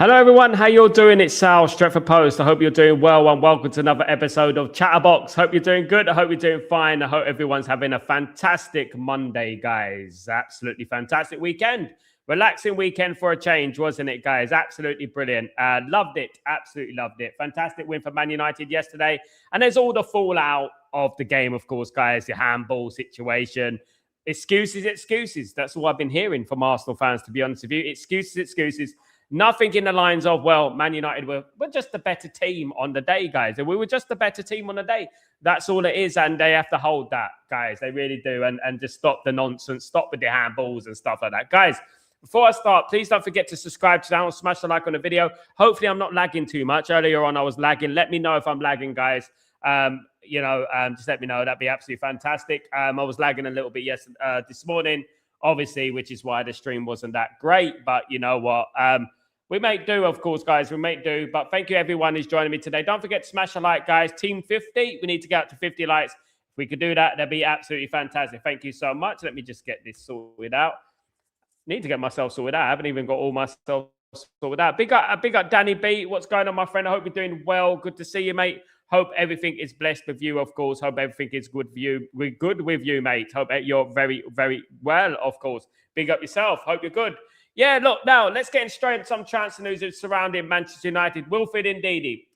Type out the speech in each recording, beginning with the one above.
Hello everyone, how you all doing? It's Sal, Stretford Post. I hope you're doing well and welcome to another episode of Chatterboxer. Hope you're doing good. I hope you're doing fine. I hope everyone's having a fantastic Monday, guys. Absolutely fantastic weekend. Relaxing weekend for a change, wasn't it, guys? Absolutely brilliant. Loved it. Absolutely loved it. Fantastic win for Man United yesterday. And there's all the fallout of the game, of course, guys. The handball situation. Excuses. That's all I've been hearing from Arsenal fans, to be honest with you. Excuses. Nothing in the lines of, well, Man United were just a better team on the day, guys. And we were just a better team on the day. That's all it is. And they have to hold that, guys. They really do. And just stop the nonsense. Stop with the handballs and stuff like that. Guys, before I start, please don't forget to subscribe to the channel. Smash the like on the video. Hopefully, I'm not lagging too much. Earlier on, I was lagging. Let me know if I'm lagging, guys. Just let me know. That'd be absolutely fantastic. I was lagging a little bit this morning, obviously, which is why the stream wasn't that great. But you know what? We make do, of course, guys. We make do. But thank you, everyone who's joining me today. Don't forget to smash a like, guys. Team 50. We need to get up to 50 likes. If we could do that, that'd be absolutely fantastic. Thank you so much. Let me just get this sorted out. Need to get myself sorted out. I haven't even got all myself sorted out. Big up, Danny B. What's going on, my friend? I hope you're doing well. Good to see you, mate. Hope everything is blessed with you, of course. Hope everything is good for you. We're good with you, mate. Hope you're very, very well, of course. Big up yourself. Hope you're good. Yeah, look, now let's get straight into some transfer news surrounding Manchester United. Wilfred Ndidi.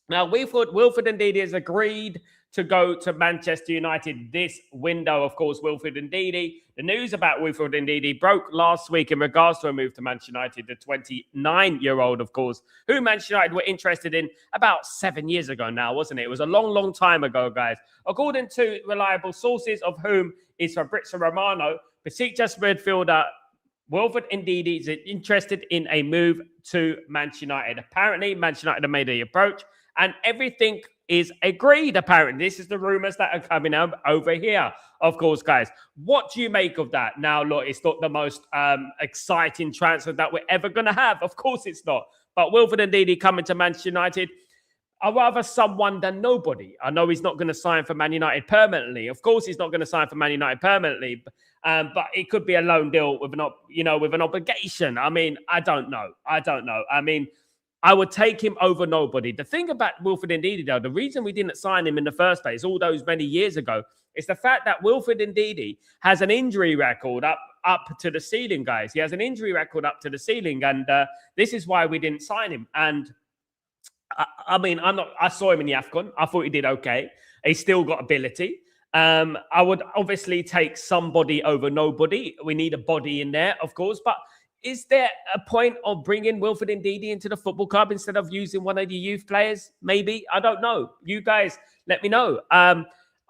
Now, Wilfred Ndidi has agreed to go to Manchester United this window, of course, Wilfred Ndidi. The news about Wilfred Ndidi broke last week in regards to a move to Manchester United, the 29-year-old, of course, who Manchester United were interested in about 7 years ago now, wasn't it? It was a long, long time ago, guys. According to reliable sources, of whom is Fabrizio Romano, Besiktas midfielder Wilfred Ndidi is interested in a move to Manchester United. Apparently, Manchester United have made the approach and everything is agreed, apparently. This is the rumours that are coming out over here, of course, guys. What do you make of that? Now, look, it's not the most exciting transfer that we're ever going to have. Of course it's not. But Wilfred Ndidi coming to Manchester United, I'd rather someone than nobody. I know he's not going to sign for Man United permanently. Of course, he's not going to sign for Man United permanently. But it could be a loan deal with an obligation. I mean, I don't know. I mean, I would take him over nobody. The thing about Wilfred Ndidi, though, the reason we didn't sign him in the first place, all those many years ago, is the fact that Wilfred Ndidi has an injury record up to the ceiling, guys. He has an injury record up to the ceiling, and this is why we didn't sign him. And I mean, I saw him in the AFCON. I thought he did okay. He's still got ability. I would obviously take somebody over nobody. We need a body in there, of course. But is there a point of bringing Wilfred Ndidi into the football club instead of using one of the youth players? Maybe. I don't know. You guys, let me know. I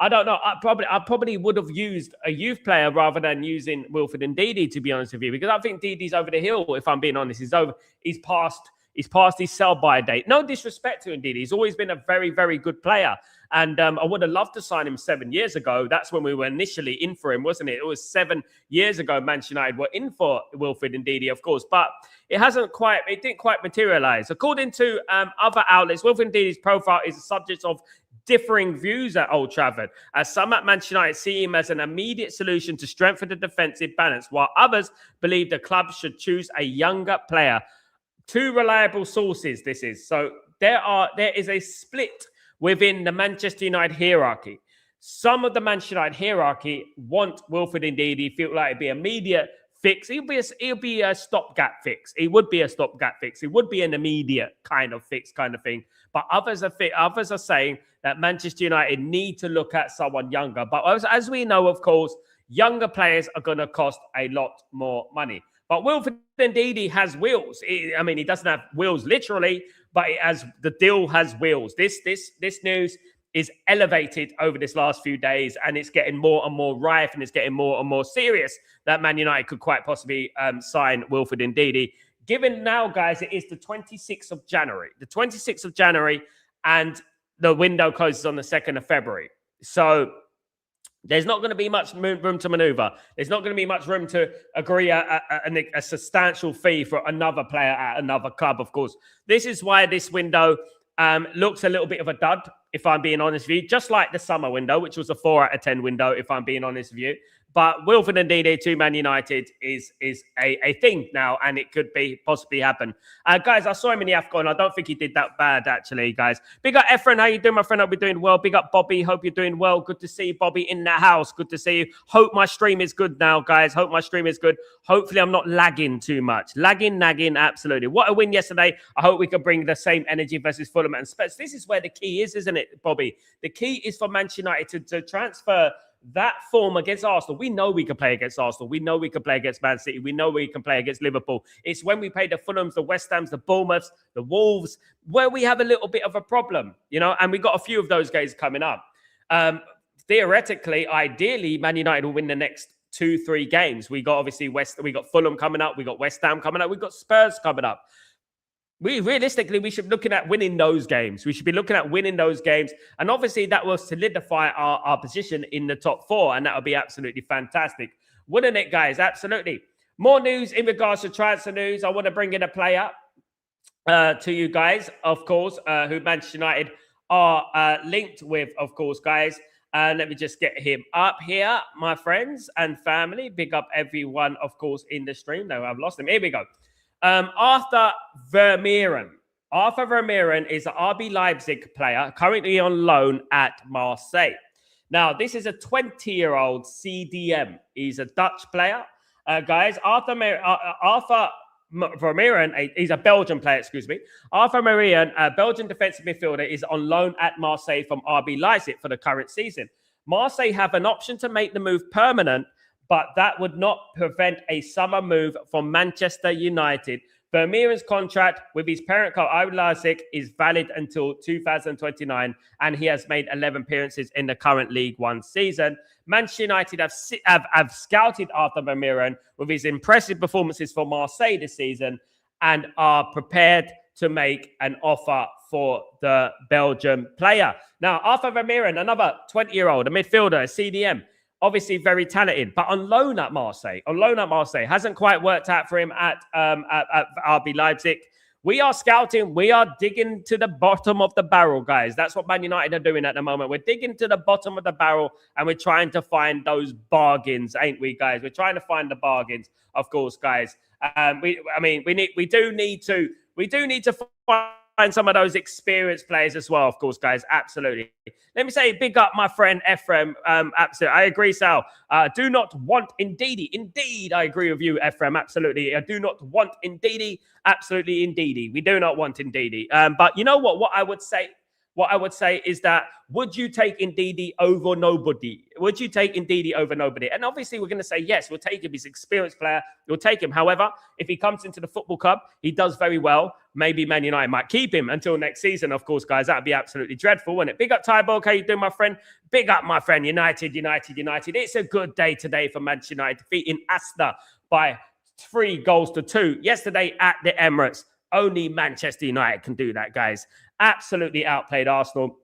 don't know. I probably would have used a youth player rather than using Wilfred Ndidi, to be honest with you, because I think Ndidi's over the hill. If I'm being honest, he's past his sell-by date. No disrespect to Ndidi. He's always been a very, very good player. And I would have loved to sign him 7 years ago. That's when we were initially in for him, wasn't it? It was 7 years ago Manchester United were in for Wilfred Ndidi, of course. But it didn't quite materialize. According to other outlets, Wilfred Ndidi's profile is the subject of differing views at Old Trafford, as some at Manchester United see him as an immediate solution to strengthen the defensive balance, while others believe the club should choose a younger player. Two reliable sources, this is. So there is a split within the Manchester United hierarchy. Some of the Manchester United hierarchy want Wilfred Ndidi, feel like it'd be immediate fix. He'll be a stopgap fix. He would be a stopgap fix. It would be an immediate kind of fix, kind of thing. But others are saying that Manchester United need to look at someone younger. But as we know, of course, younger players are going to cost a lot more money. But Wilfred Ndidi has wheels. He doesn't have wheels literally, but the deal has wheels. This news is elevated over this last few days, and it's getting more and more rife, and it's getting more and more serious that Man United could quite possibly sign Wilfred Ndidi. Given now, guys, it is the 26th of January. The 26th of January, and the window closes on the 2nd of February. So there's not going to be much room to maneuver. There's not going to be much room to agree a substantial fee for another player at another club, of course. This is why this window looks a little bit of a dud, if I'm being honest with you. Just like the summer window, which was a 4 out of 10 window, if I'm being honest with you. But Wilfred and Ndidi to Man United is a thing now, and it could be possibly happen. Guys, I saw him in the AFCON. I don't think he did that bad, actually, guys. Big up Efren. How you doing, my friend? Hope you're doing well. Big up Bobby. Hope you're doing well. Good to see you, Bobby, in the house. Good to see you. Hope my stream is good now, guys. Hope my stream is good. Hopefully, I'm not lagging too much. Nagging, absolutely. What a win yesterday. I hope we can bring the same energy versus Fulham and Spurs. This is where the key is, isn't it, Bobby? The key is for Manchester United to transfer that form against Arsenal. We know we can play against Arsenal. We know we can play against Man City. We know we can play against Liverpool. It's when we play the Fulhams, the West Hams, the Bournemouths, the Wolves, where we have a little bit of a problem, and we got a few of those guys coming up. Theoretically, ideally, Man United will win the next 2-3 games. We got Fulham coming up. We got West Ham coming up. We got Spurs coming up. We should be looking at winning those games. We should be looking at winning those games. And obviously that will solidify our position in the top 4. And that would be absolutely fantastic. Wouldn't it, guys? Absolutely. More news in regards to transfer news. I want to bring in a player to you guys, of course, who Manchester United are linked with, of course, guys. Let me just get him up here, my friends and family. Big up everyone, of course, in the stream. No, I've lost him. Here we go. Arthur Vermeren. Arthur Vermeren is an RB Leipzig player currently on loan at Marseille. Now, this is a 20-year-old CDM. He's a Dutch player. Guys, Arthur Vermeren, he's a Belgian player, excuse me. Arthur Vermeren, a Belgian defensive midfielder, is on loan at Marseille from RB Leipzig for the current season. Marseille have an option to make the move permanent, but that would not prevent a summer move from Manchester United. Vermeeren's contract with his parent club, RB Leipzig, is valid until 2029, and he has made 11 appearances in the current League One season. Manchester United have scouted Arthur Vermeeren with his impressive performances for Marseille this season and are prepared to make an offer for the Belgian player. Now, Arthur Vermeeren, another 20-year-old, a midfielder, a CDM, obviously very talented, but on loan at Marseille. Hasn't quite worked out for him at RB Leipzig. We are scouting. We are digging to the bottom of the barrel, guys. That's what Man United are doing at the moment. We're digging to the bottom of the barrel, and we're trying to find those bargains, ain't we, guys? We're trying to find the bargains, of course, guys. We do need to find some of those experienced players as well, of course, guys. Absolutely. Let me say, big up my friend Ephraim. Absolutely. I agree, Sal. Do not want Ndidi. Indeed, I agree with you, Ephraim. Absolutely. I do not want Ndidi. Absolutely, Ndidi. We do not want Ndidi. But you know what? What I would say is that, would you take Ndidi over nobody? Would you take Ndidi over nobody? And obviously, we're going to say, yes, we'll take him. He's an experienced player. We'll take him. However, if he comes into the football club, he does very well. Maybe Man United might keep him until next season, of course, guys. That would be absolutely dreadful, wouldn't it? Big up, Tyborg. How you doing, my friend? Big up, my friend. United. It's a good day today for Manchester United, defeating Aston by 3-2 yesterday at the Emirates. Only Manchester United can do that, guys. Absolutely outplayed Arsenal.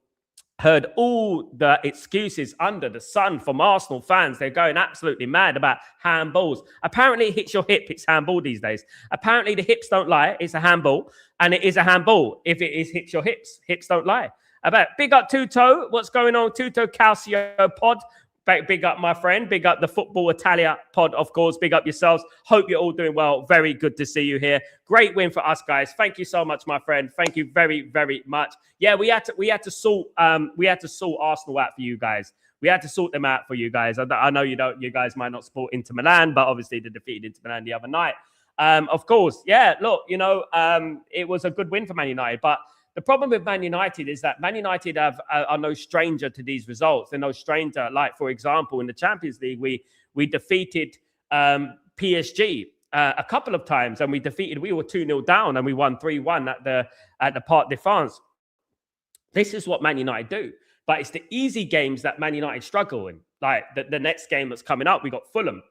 Heard all the excuses under the sun from Arsenal fans. They're going absolutely mad about handballs. Apparently, it hits your hip. It's handball these days. Apparently, the hips don't lie. It's a handball, and it is a handball if it hits your hips. Hips don't lie. Big up Tuto. What's going on, Tuto Calcio Pod? Big up, my friend. Big up the Football Italia pod, of course. Big up yourselves. Hope you're all doing well. Very good to see you here. Great win for us, guys. Thank you so much, my friend. Thank you very, very much. Yeah, we had to sort Arsenal out for you guys. We had to sort them out for you guys. I know you guys might not support Inter Milan, but obviously they defeated Inter Milan the other night. Of course, yeah. Look, it was a good win for Man United, but the problem with Man United is that Man United are no stranger to these results. They're no stranger. Like, for example, in the Champions League, we defeated PSG a couple of times, and we were 2-0 down, and we won 3-1 at the Parc des France. This is what Man United do. But it's the easy games that Man United struggle in. Like the next game that's coming up, we got Fulham.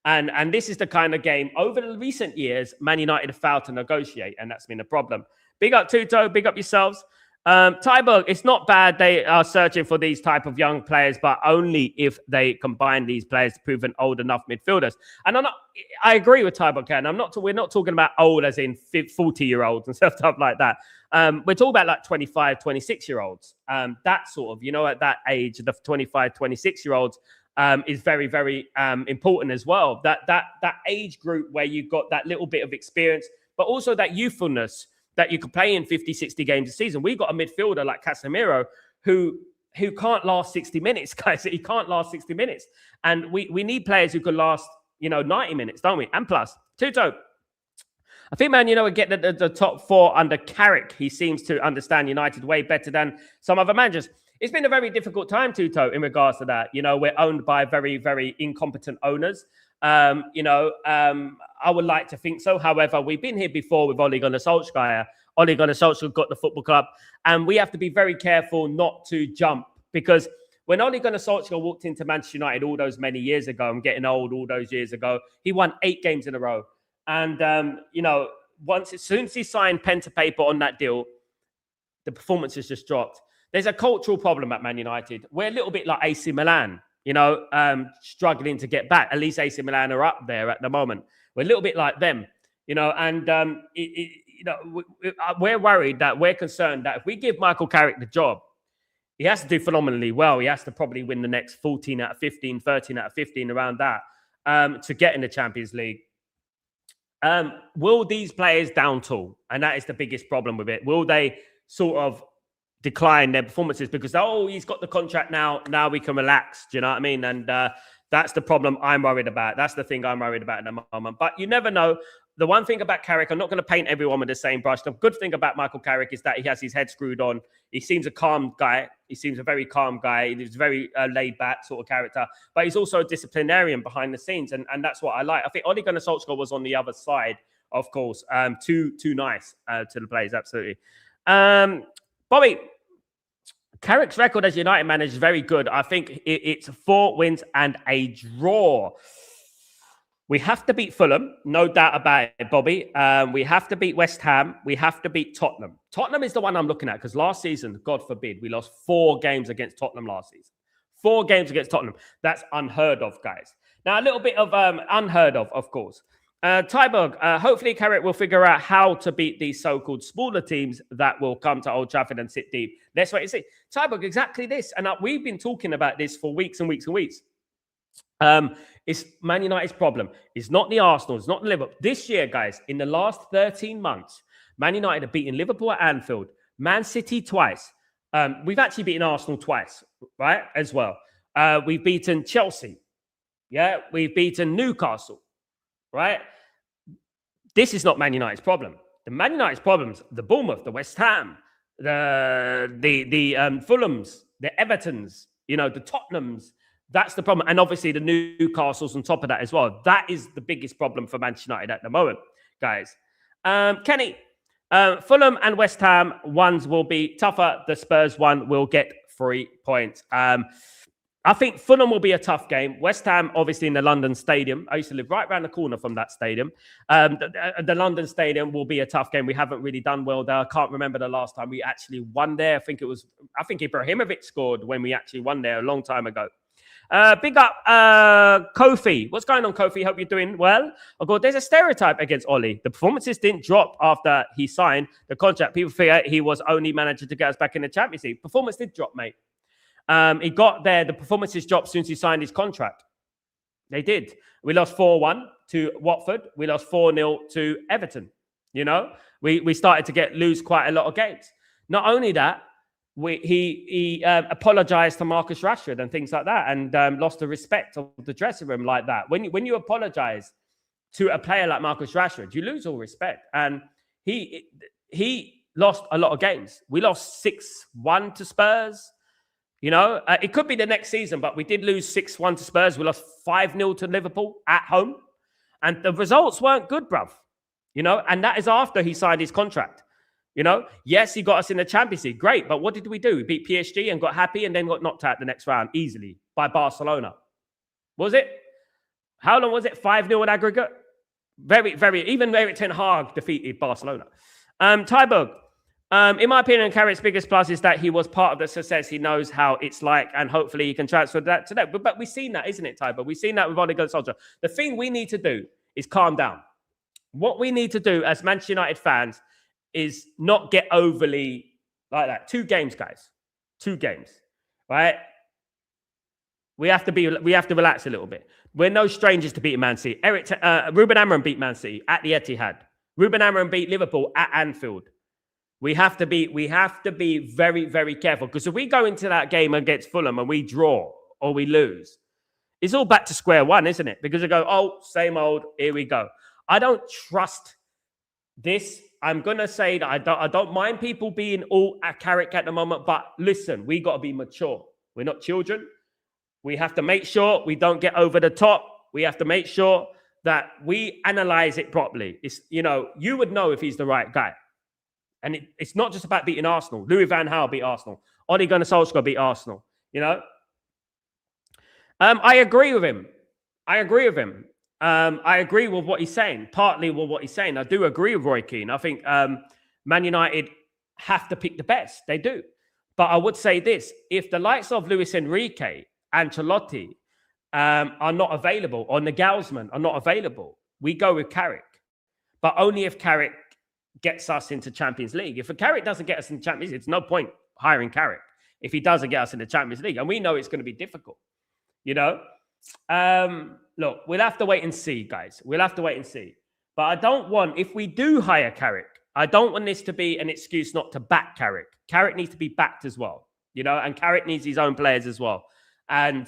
And this is the kind of game, over the recent years, Man United have failed to negotiate, and that's been a problem. Big up Tuto, big up yourselves. Tyberg, it's not bad they are searching for these type of young players, but only if they combine these players to prove an old enough midfielders. And I agree with Tyberg, Ken. We're not talking about old as in 40-year-olds and stuff like that. We're talking about like 25, 26-year-olds. That sort of, at that age, the 25, 26-year-olds is very, very important as well. That age group where you've got that little bit of experience, but also that youthfulness that you could play in 50, 60 games a season. We've got a midfielder like Casemiro who can't last 60 minutes, guys. He can't last 60 minutes. And we need players who can last, 90 minutes, don't we? And plus, Tuto, I think, man, we get the top four under Carrick. He seems to understand United way better than some other managers. It's been a very difficult time, Tuto, in regards to that. We're owned by very, very incompetent owners. I would like to think so. However, we've been here before with Ole Gunnar Solskjaer. Ole Gunnar Solskjaer got the football club. And we have to be very careful not to jump. Because when Ole Gunnar Solskjaer walked into Manchester United all those many years ago, I'm getting old, all those years ago, he won 8 games in a row. And, as soon as he signed pen to paper on that deal, the performances just dropped. There's a cultural problem at Man United. We're a little bit like AC Milan, struggling to get back. At least AC Milan are up there at the moment. We're a little bit like them, and we're worried that we're concerned that if we give Michael Carrick the job, he has to do phenomenally well. He has to probably win the next 14 out of 15, 13 out of 15, around that, to get in the Champions League. Will these players down tool? And that is the biggest problem with it. Will they sort of decline their performances because, he's got the contract now we can relax? Do you know what I mean? And that's the problem I'm worried about. That's the thing I'm worried about at the moment. But you never know. The one thing about Carrick, I'm not going to paint everyone with the same brush. The good thing about Michael Carrick is that he has his head screwed on. He seems a calm guy. He seems a very calm guy. He's very laid back sort of character. But he's also a disciplinarian behind the scenes. And that's what I like. I think Ole Gunnar Solskjaer was on the other side, of course. Too nice to the players, absolutely. Bobby, Carrick's record as United manager is very good. I think it's 4 wins and a draw. We have to beat Fulham, no doubt about it, Bobby. We have to beat West Ham. We have to beat Tottenham. Tottenham is the one I'm looking at because last season, God forbid, we lost 4 games against Tottenham last season. 4 games against Tottenham. That's unheard of, guys. Now, a little bit of unheard of course. Tyberg, hopefully Carrick will figure out how to beat these so-called smaller teams that will come to Old Trafford and sit deep. Let's wait and see. Tyberg, exactly this. And we've been talking about this for weeks and weeks and weeks. It's Man United's problem. It's not the Arsenal. It's not the Liverpool. This year, guys, in the last 13 months, Man United have beaten Liverpool at Anfield, Man City twice. We've actually beaten Arsenal twice, right, as well. We've beaten Chelsea. Yeah, we've beaten Newcastle, right? This is not Man United's problem. The Man United's problems, the Bournemouth, the West Ham, the Fulhams, the Evertons, the Tottenhams. That's the problem. And obviously the Newcastles on top of that as well. That is the biggest problem for Manchester United at the moment, guys. Kenny, Fulham and West Ham ones will be tougher. The Spurs one will get 3 points. I think Fulham will be a tough game. West Ham, obviously, in the London Stadium. I used to live right around the corner from that stadium. The London Stadium will be a tough game. We haven't really done well there. I can't remember the last time we actually won there. I think Ibrahimovic scored when we actually won there a long time ago. Big up, Kofi. What's going on, Kofi? Hope you're doing well. Oh, God, there's a stereotype against Ollie. The performances didn't drop after he signed the contract. People figure he was only manager to get us back in the Champions League. Performance did drop, mate. He got there. The performances dropped since he signed his contract. They did. We lost 4-1 to Watford. We lost 4-0 to Everton. We started to lose quite a lot of games. Not only that, he apologized to Marcus Rashford and things like that, and lost the respect of the dressing room like that. When you apologize to a player like Marcus Rashford, you lose all respect. And he lost a lot of games. We lost 6-1 to Spurs. It could be the next season, but we did lose 6-1 to Spurs. We lost 5-0 to Liverpool at home. And the results weren't good, bruv. And that is after he signed his contract. Yes, he got us in the Champions League. Great. But what did we do? We beat PSG and got happy and then got knocked out the next round easily by Barcelona. Was it? How long was it? 5-0 in aggregate? Very, very. Even Erik ten Hag defeated Barcelona. Tyberg. In my opinion, Carrick's biggest plus is that he was part of the success. He knows how it's like, and hopefully he can transfer that to that. But we've seen that, isn't it, Tyberg? We've seen that with Ole Gunnar Solskjaer. The thing we need to do is calm down. What we need to do as Manchester United fans is not get overly like that. 2 games, guys. 2 games, right? We have to relax a little bit. We're no strangers to beating Man City. Ruben Amorim beat Man City at the Etihad. Ruben Amorim beat Liverpool at Anfield. We have to be very, very careful, because if we go into that game against Fulham and we draw or we lose, it's all back to square one, isn't it? Because they go, oh, same old, here we go. I don't trust this. I'm going to say that I don't mind people being all at Carrick at the moment, but listen, we got to be mature. We're not children. We have to make sure we don't get over the top. We have to make sure that we analyze it properly. It's, you would know if he's the right guy. And it's not just about beating Arsenal. Louis van Gaal beat Arsenal. Ole Gunnar Solskjaer beat Arsenal. I agree with him. I agree with what he's saying. Partly with what he's saying. I do agree with Roy Keane. I think Man United have to pick the best. They do. But I would say this. If the likes of Luis Enrique, Ancelotti are not available, or Nagelsmann are not available, we go with Carrick. But only if Carrick gets us into Champions League. If Carrick doesn't get us in Champions League, it's no point hiring Carrick if he doesn't get us in the Champions League. And we know it's going to be difficult. Look, we'll have to wait and see, guys. We'll have to wait and see. But I don't want, if we do hire Carrick, I don't want this to be an excuse not to back Carrick. Carrick needs to be backed as well, and Carrick needs his own players as well. And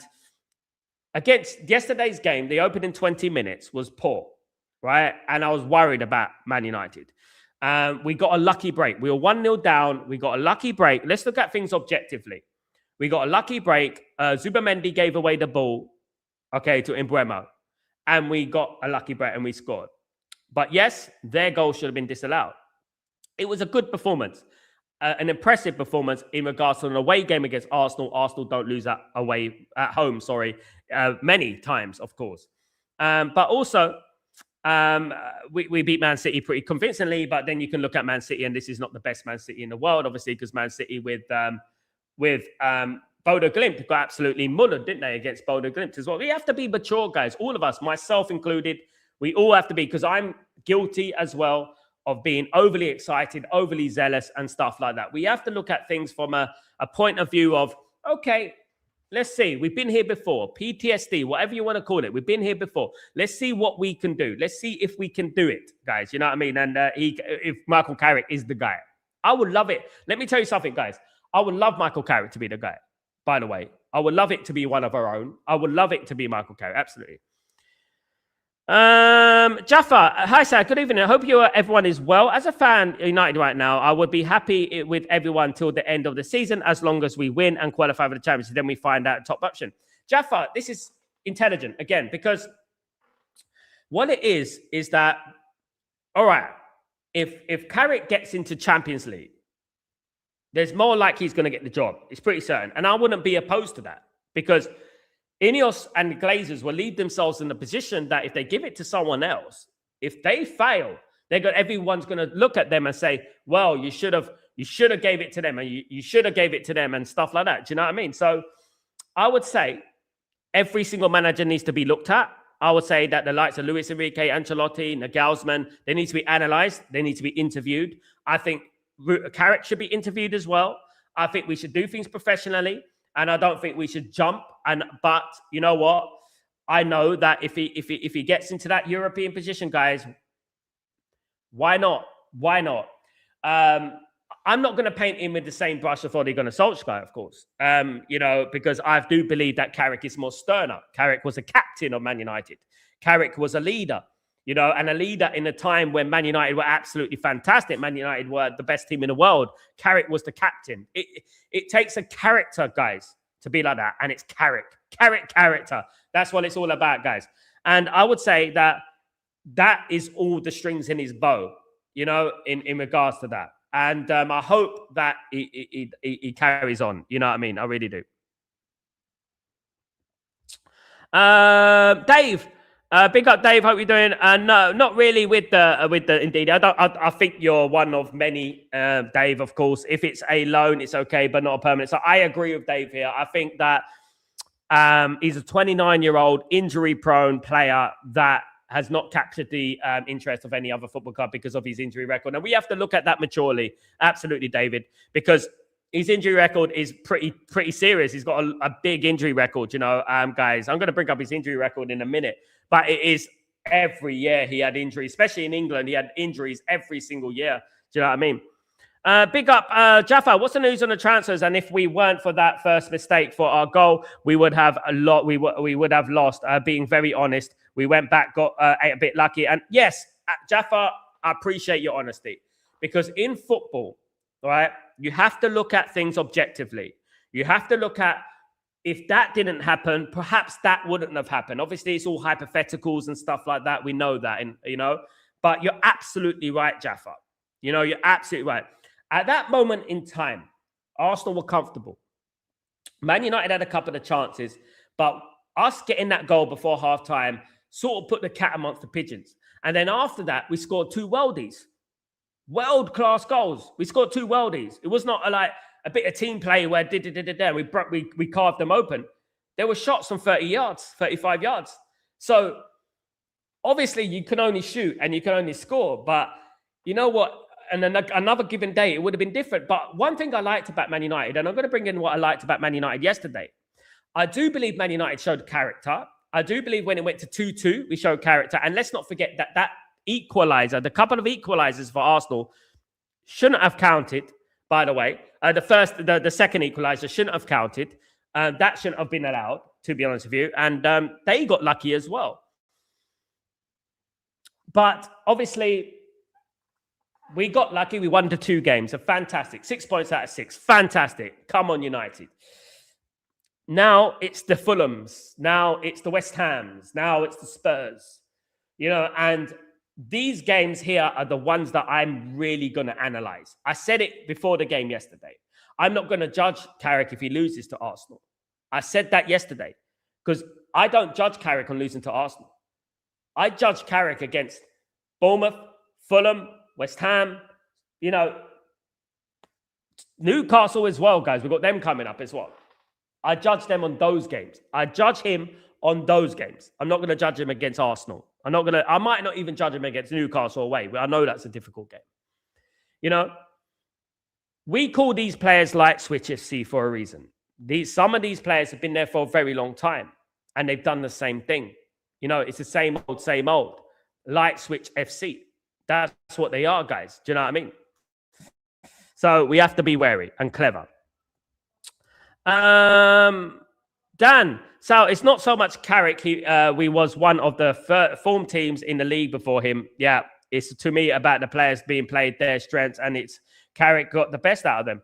against yesterday's game, the opening 20 minutes was poor, right? And I was worried about Man United. We got a lucky break. We were 1-0 down. We got a lucky break. Let's look at things objectively. We got a lucky break. Zubamendi gave away the ball, to Mbeumo. And we got a lucky break and we scored. But yes, their goal should have been disallowed. It was a good performance, an impressive performance in regards to an away game against Arsenal. Arsenal don't lose at home, many times, of course. But also, we beat Man City pretty convincingly, but then you can look at Man City, and this is not the best Man City in the world, obviously, because Man City with Bodo Glimt got absolutely mullered, didn't they, against Bodo Glimt as well. We have to be mature, guys, all of us, myself included. We all have to be, because I'm guilty as well of being overly excited, overly zealous and stuff like that. We have to look at things from a point of view of, okay, let's see. We've been here before. PTSD, whatever you want to call it. We've been here before. Let's see what we can do. Let's see if we can do it, guys. You know what I mean? And if Michael Carrick is the guy. I would love it. Let me tell you something, guys. I would love Michael Carrick to be the guy, by the way. I would love it to be one of our own. I would love it to be Michael Carrick. Absolutely. Jaffa, hi Sal, good evening. I hope everyone is well. As a fan of United right now, I would be happy with everyone till the end of the season, as long as we win and qualify for the championship. Then we find out top option. Jaffa, this is intelligent again, because what it is that, all right, if Carrick gets into Champions League, there's more like he's going to get the job. It's pretty certain, and I wouldn't be opposed to that, because Ineos and the Glazers will leave themselves in the position that if they give it to someone else, if they fail, everyone's going to look at them and say, well, you should have gave it to them, and you should have gave it to them, and stuff like that. Do you know what I mean? So I would say every single manager needs to be looked at. I would say that the likes of Luis Enrique, Ancelotti, Nagelsmann, they need to be analysed. They need to be interviewed. I think Carrick should be interviewed as well. I think we should do things professionally. And I don't think we should jump. But you know what? I know that if he gets into that European position, guys, why not? Why not? I'm not going to paint him with the same brush as Ole Gunnar Solskjaer, of course. Because I do believe that Carrick is more sterner. Carrick was a captain of Man United. Carrick was a leader, and a leader in a time when Man United were absolutely fantastic. Man United were the best team in the world. Carrick was the captain. It takes a character, guys, to be like that. And it's Carrick. Character. That's what it's all about, guys. And I would say that is all the strings in his bow, in regards to that. And I hope that he carries on. You know what I mean? I really do. Dave. Big up, Dave. Hope you're doing. No, not really with the Ndidi. I think you're one of many, Dave. Of course, if it's a loan, it's okay, but not a permanent. So I agree with Dave here. I think that he's a 29-year-old injury-prone player that has not captured the interest of any other football club because of his injury record. And we have to look at that maturely. Absolutely, David, because his injury record is pretty serious. He's got a big injury record, guys. I'm going to bring up his injury record in a minute, but it is every year he had injuries, especially in England. He had injuries every single year. Do you know what I mean? Big up, Jaffa. What's the news on the transfers? And if we weren't for that first mistake for our goal, we would have a lot. We would have lost. Being very honest, we went back, got a bit lucky. And yes, Jaffa, I appreciate your honesty, because in football, right, you have to look at things objectively. You have to look at, if that didn't happen, perhaps that wouldn't have happened. Obviously, it's all hypotheticals and stuff like that. We know that, but you're absolutely right, Jaffa. You're absolutely right. At that moment in time, Arsenal were comfortable. Man United had a couple of chances, but us getting that goal before half-time sort of put the cat amongst the pigeons. And then after that, we scored 2 worldies. World-class goals. We scored 2 worldies. It was not like a bit of team play where we carved them open. There were shots from 30 yards, 35 yards. So obviously you can only shoot and you can only score. But you know what? And then another given day, it would have been different. But one thing I liked about Man United, and I'm going to bring in what I liked about Man United yesterday. I do believe Man United showed character. I do believe when it went to 2-2, we showed character. And let's not forget that equaliser, the couple of equalisers for Arsenal shouldn't have counted, by the way. The second equaliser shouldn't have counted. That shouldn't have been allowed, to be honest with you. And they got lucky as well. But obviously, we got lucky. We won the 2 games. So fantastic. 6 points out of 6. Fantastic. Come on, United. Now it's the Fulhams. Now it's the West Hams. Now it's the Spurs. And these games here are the ones that I'm really going to analyze. I said it before the game yesterday. I'm not going to judge Carrick if he loses to Arsenal. I said that yesterday because I don't judge Carrick on losing to Arsenal. I judge Carrick against Bournemouth, Fulham, West Ham, Newcastle as well, guys. We've got them coming up as well. I judge them on those games. I judge him on those games. I'm not going to judge him against Arsenal. I might not even judge him against Newcastle away, but I know that's a difficult game. We call these players Light Switch FC for a reason. Some of these players have been there for a very long time and they've done the same thing. It's the same old. Light Switch FC. That's what they are, guys. Do you know what I mean? So we have to be wary and clever. Dan, so it's not so much Carrick. We was one of the form teams in the league before him. Yeah, it's to me about the players being played their strengths, and it's Carrick got the best out of them.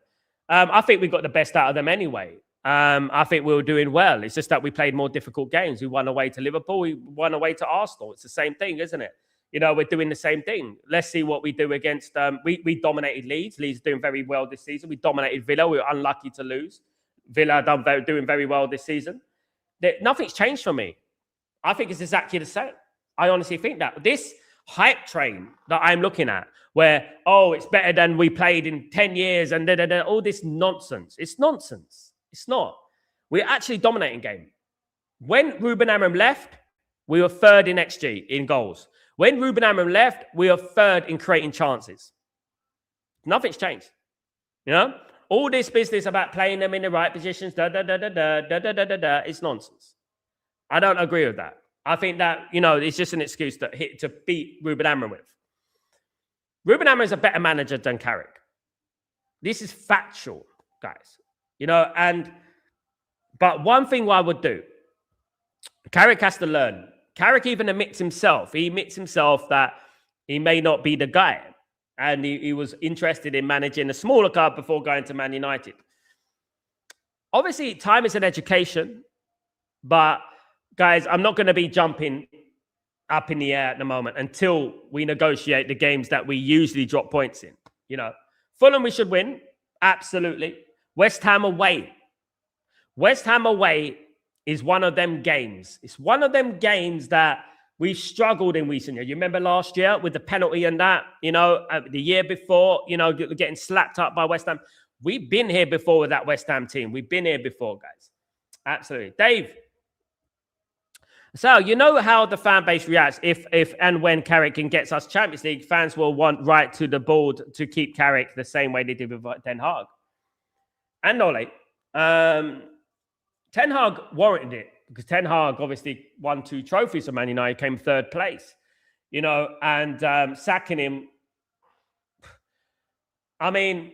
I think we got the best out of them anyway. I think we were doing well. It's just that we played more difficult games. We won away to Liverpool. We won away to Arsenal. It's the same thing, isn't it? We're doing the same thing. Let's see what we do against... we dominated Leeds. Leeds doing very well this season. We dominated Villa. We were unlucky to lose. Villa doing very well this season. Nothing's changed for me. I think it's exactly the same. I honestly think that. This hype train that I'm looking at, where, it's better than we played in 10 years and all this nonsense. It's nonsense. It's not. We're actually dominating game. When Ruben Amorim left, we were 3rd in XG in goals. When Ruben Amorim left, we were 3rd in creating chances. Nothing's changed. All this business about playing them in the right positions, it's nonsense. I don't agree with that. I think that, it's just an excuse to beat Ruben Amorim with. Ruben Amorim is a better manager than Carrick. This is factual, guys. But one thing I would do, Carrick has to learn. Carrick even admits himself. He admits himself that he may not be the guy. And he was interested in managing a smaller club before going to Man United. Obviously, time is an education. But, guys, I'm not going to be jumping up in the air at the moment until we negotiate the games that we usually drop points in. Fulham, we should win. Absolutely. West Ham away. West Ham away is one of them games. It's one of them games that we've struggled in recent years. You remember last year with the penalty and that, the year before, getting slapped up by West Ham. We've been here before with that West Ham team. We've been here before, guys. Absolutely. Dave. So, you know how the fan base reacts if and when Carrick gets us Champions League, fans will want right to the board to keep Carrick the same way they did with Den Haag. and Ole. Ten Hag warranted it because Ten Hag obviously won 2 trophies for Man United, came 3rd place, and sacking him. I mean,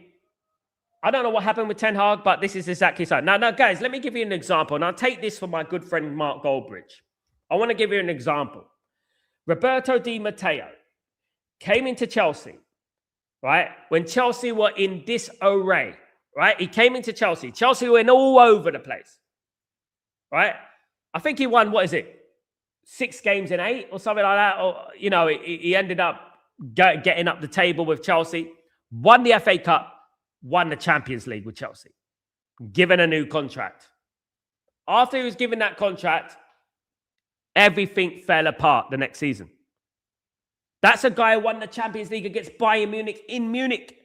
I don't know what happened with Ten Hag, but this is exactly so. Now, guys, let me give you an example. And I'll take this from my good friend Mark Goldbridge. I want to give you an example. Roberto Di Matteo came into Chelsea, right? When Chelsea were in disarray, right? He came into Chelsea. Chelsea went all over the place, right? I think he won, 6 games in 8 or something like that. Or, he ended up getting up the table with Chelsea, won the FA Cup, won the Champions League with Chelsea, given a new contract. After he was given that contract, everything fell apart the next season. That's a guy who won the Champions League against Bayern Munich in Munich.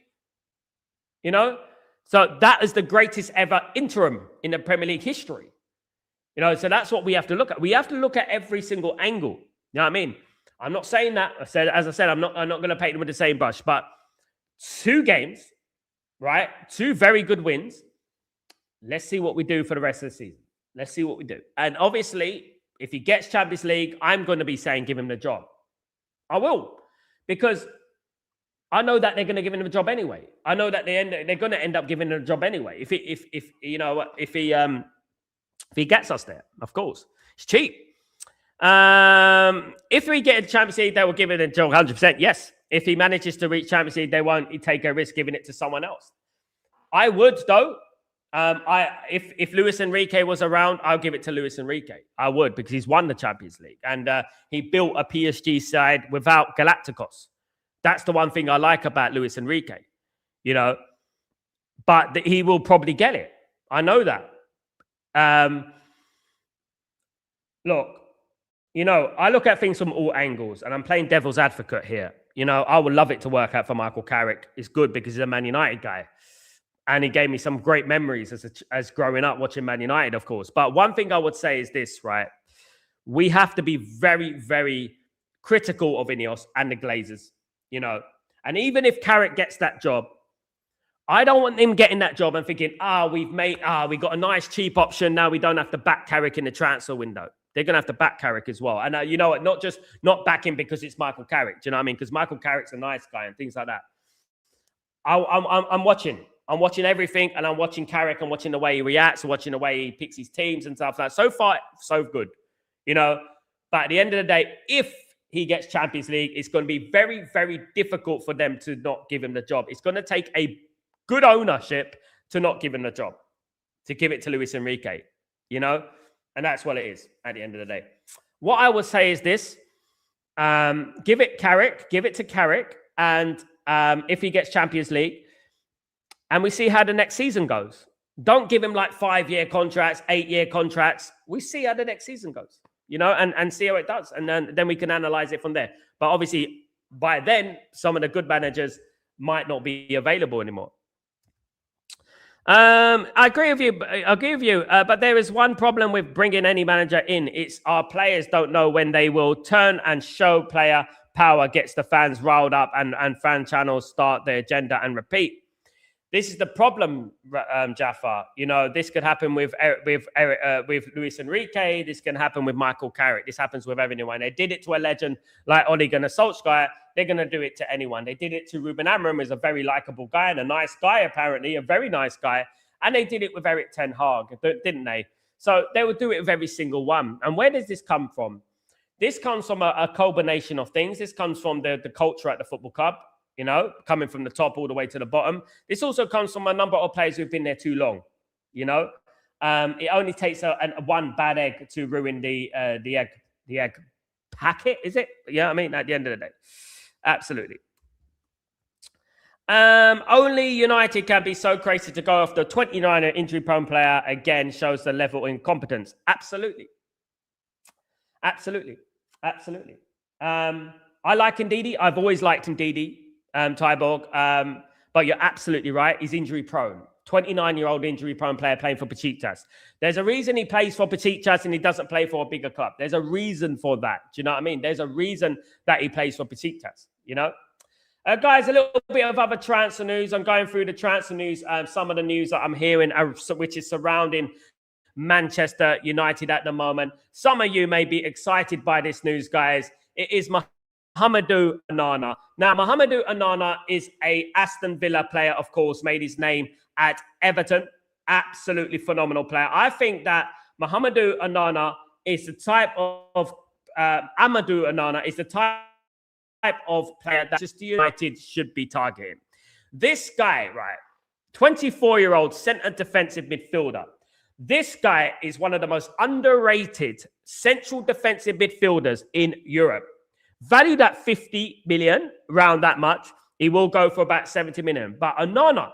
So that is the greatest ever interim in the Premier League history. So that's what we have to look at. We have to look at every single angle. You know what I mean? I'm not saying that. As I said, I'm not going to paint them with the same brush, but 2 games, right? 2 very good wins. Let's see what we do for the rest of the season. Let's see what we do. And obviously, if he gets Champions League, I'm going to be saying give him the job. I will. Because I know that they're going to give him a job anyway. I know that they're going to end up giving him a job anyway. If he gets us there, of course. It's cheap. If we get a Champions League, they will give it a job 100%. Yes. If he manages to reach Champions League, they won't take a risk giving it to someone else. I would, though. If Luis Enrique was around, I'll give it to Luis Enrique. I would, because he's won the Champions League. And he built a PSG side without Galacticos. That's the one thing I like about Luis Enrique. But he will probably get it. I know that. Look, I look at things from all angles, and I'm playing devil's advocate here. I would love it to work out for Michael Carrick. It's good because he's a Man United guy. And he gave me some great memories as growing up watching Man United, of course. But one thing I would say is this, right? We have to be very, very critical of Ineos and the Glazers, And even if Carrick gets that job, I don't want him getting that job and thinking, we got a nice cheap option. Now we don't have to back Carrick in the transfer window. They're going to have to back Carrick as well. And you know what? Not back him because it's Michael Carrick. Do you know what I mean? Because Michael Carrick's a nice guy and things like that. I'm watching. I'm watching everything, and I'm watching Carrick. I'm watching the way he reacts, watching the way he picks his teams and stuff like that. So far, so good, But at the end of the day, if he gets Champions League, it's going to be very, very difficult for them to not give him the job. It's going to take a good ownership to not give him the job, to give it to Luis Enrique, And that's what it is at the end of the day. What I would say is this. Give it to Carrick. And if he gets Champions League, and we see how the next season goes. Don't give him like 5-year contracts, 8-year contracts. We see how the next season goes, and see how it does. And then we can analyze it from there. But obviously, by then, some of the good managers might not be available anymore. I agree with you. But there is one problem with bringing any manager in. It's our players don't know when they will turn and show player power gets the fans riled up and fan channels start their agenda and repeat. This is the problem, Jaffa. This could happen with Luis Enrique. This can happen with Michael Carrick. This happens with everyone. They did it to a legend like Ole Gunnar Solskjaer. They're going to do it to anyone. They did it to Ruben Amorim, who's a very likable guy and a nice guy, apparently, a very nice guy. And they did it with Erik ten Hag, didn't they? So they would do it with every single one. And where does this come from? This comes from a combination of things. This comes from the culture at the football club. Coming from the top all the way to the bottom. This also comes from a number of players who've been there too long. It only takes one bad egg to ruin the egg packet, is it? Yeah, I mean, at the end of the day. Absolutely. Only United can be so crazy to go after 29 injury-prone player. Again, shows the level of incompetence. Absolutely. I like Ndidi. I've always liked Ndidi. Tyborg, but you're absolutely right. He's injury prone. 29-year-old injury prone player playing for Besiktas. There's a reason he plays for Besiktas and he doesn't play for a bigger club. There's a reason for that. Do you know what I mean? There's a reason that he plays for Besiktas, Guys, a little bit of other transfer news. I'm going through the transfer news. Some of the news that I'm hearing, which is surrounding Manchester United at the moment. Some of you may be excited by this news, guys. It is Amadou Onana. Now, Amadou Onana is a Aston Villa player, of course, made his name at Everton. Absolutely phenomenal player. I think that Amadou Onana is the type of Amadou Onana is the type of player that Manchester United should be targeting. This guy, right, 24-year-old centre defensive midfielder. This guy is one of the most underrated central defensive midfielders in Europe. Valued at 50 million, around that much. He will go for about 70 million. But Onana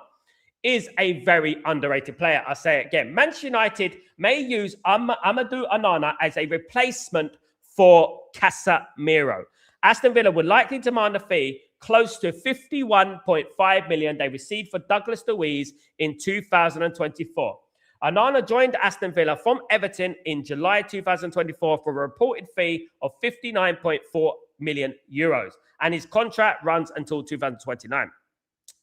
is a very underrated player. I say it again. Manchester United may use Amadou Onana as a replacement for Casemiro. Aston Villa would likely demand a fee close to 51.5 million they received for Douglas Luiz in 2024. Onana joined Aston Villa from Everton in July 2024 for a reported fee of 59.4 million euros, and his contract runs until 2029.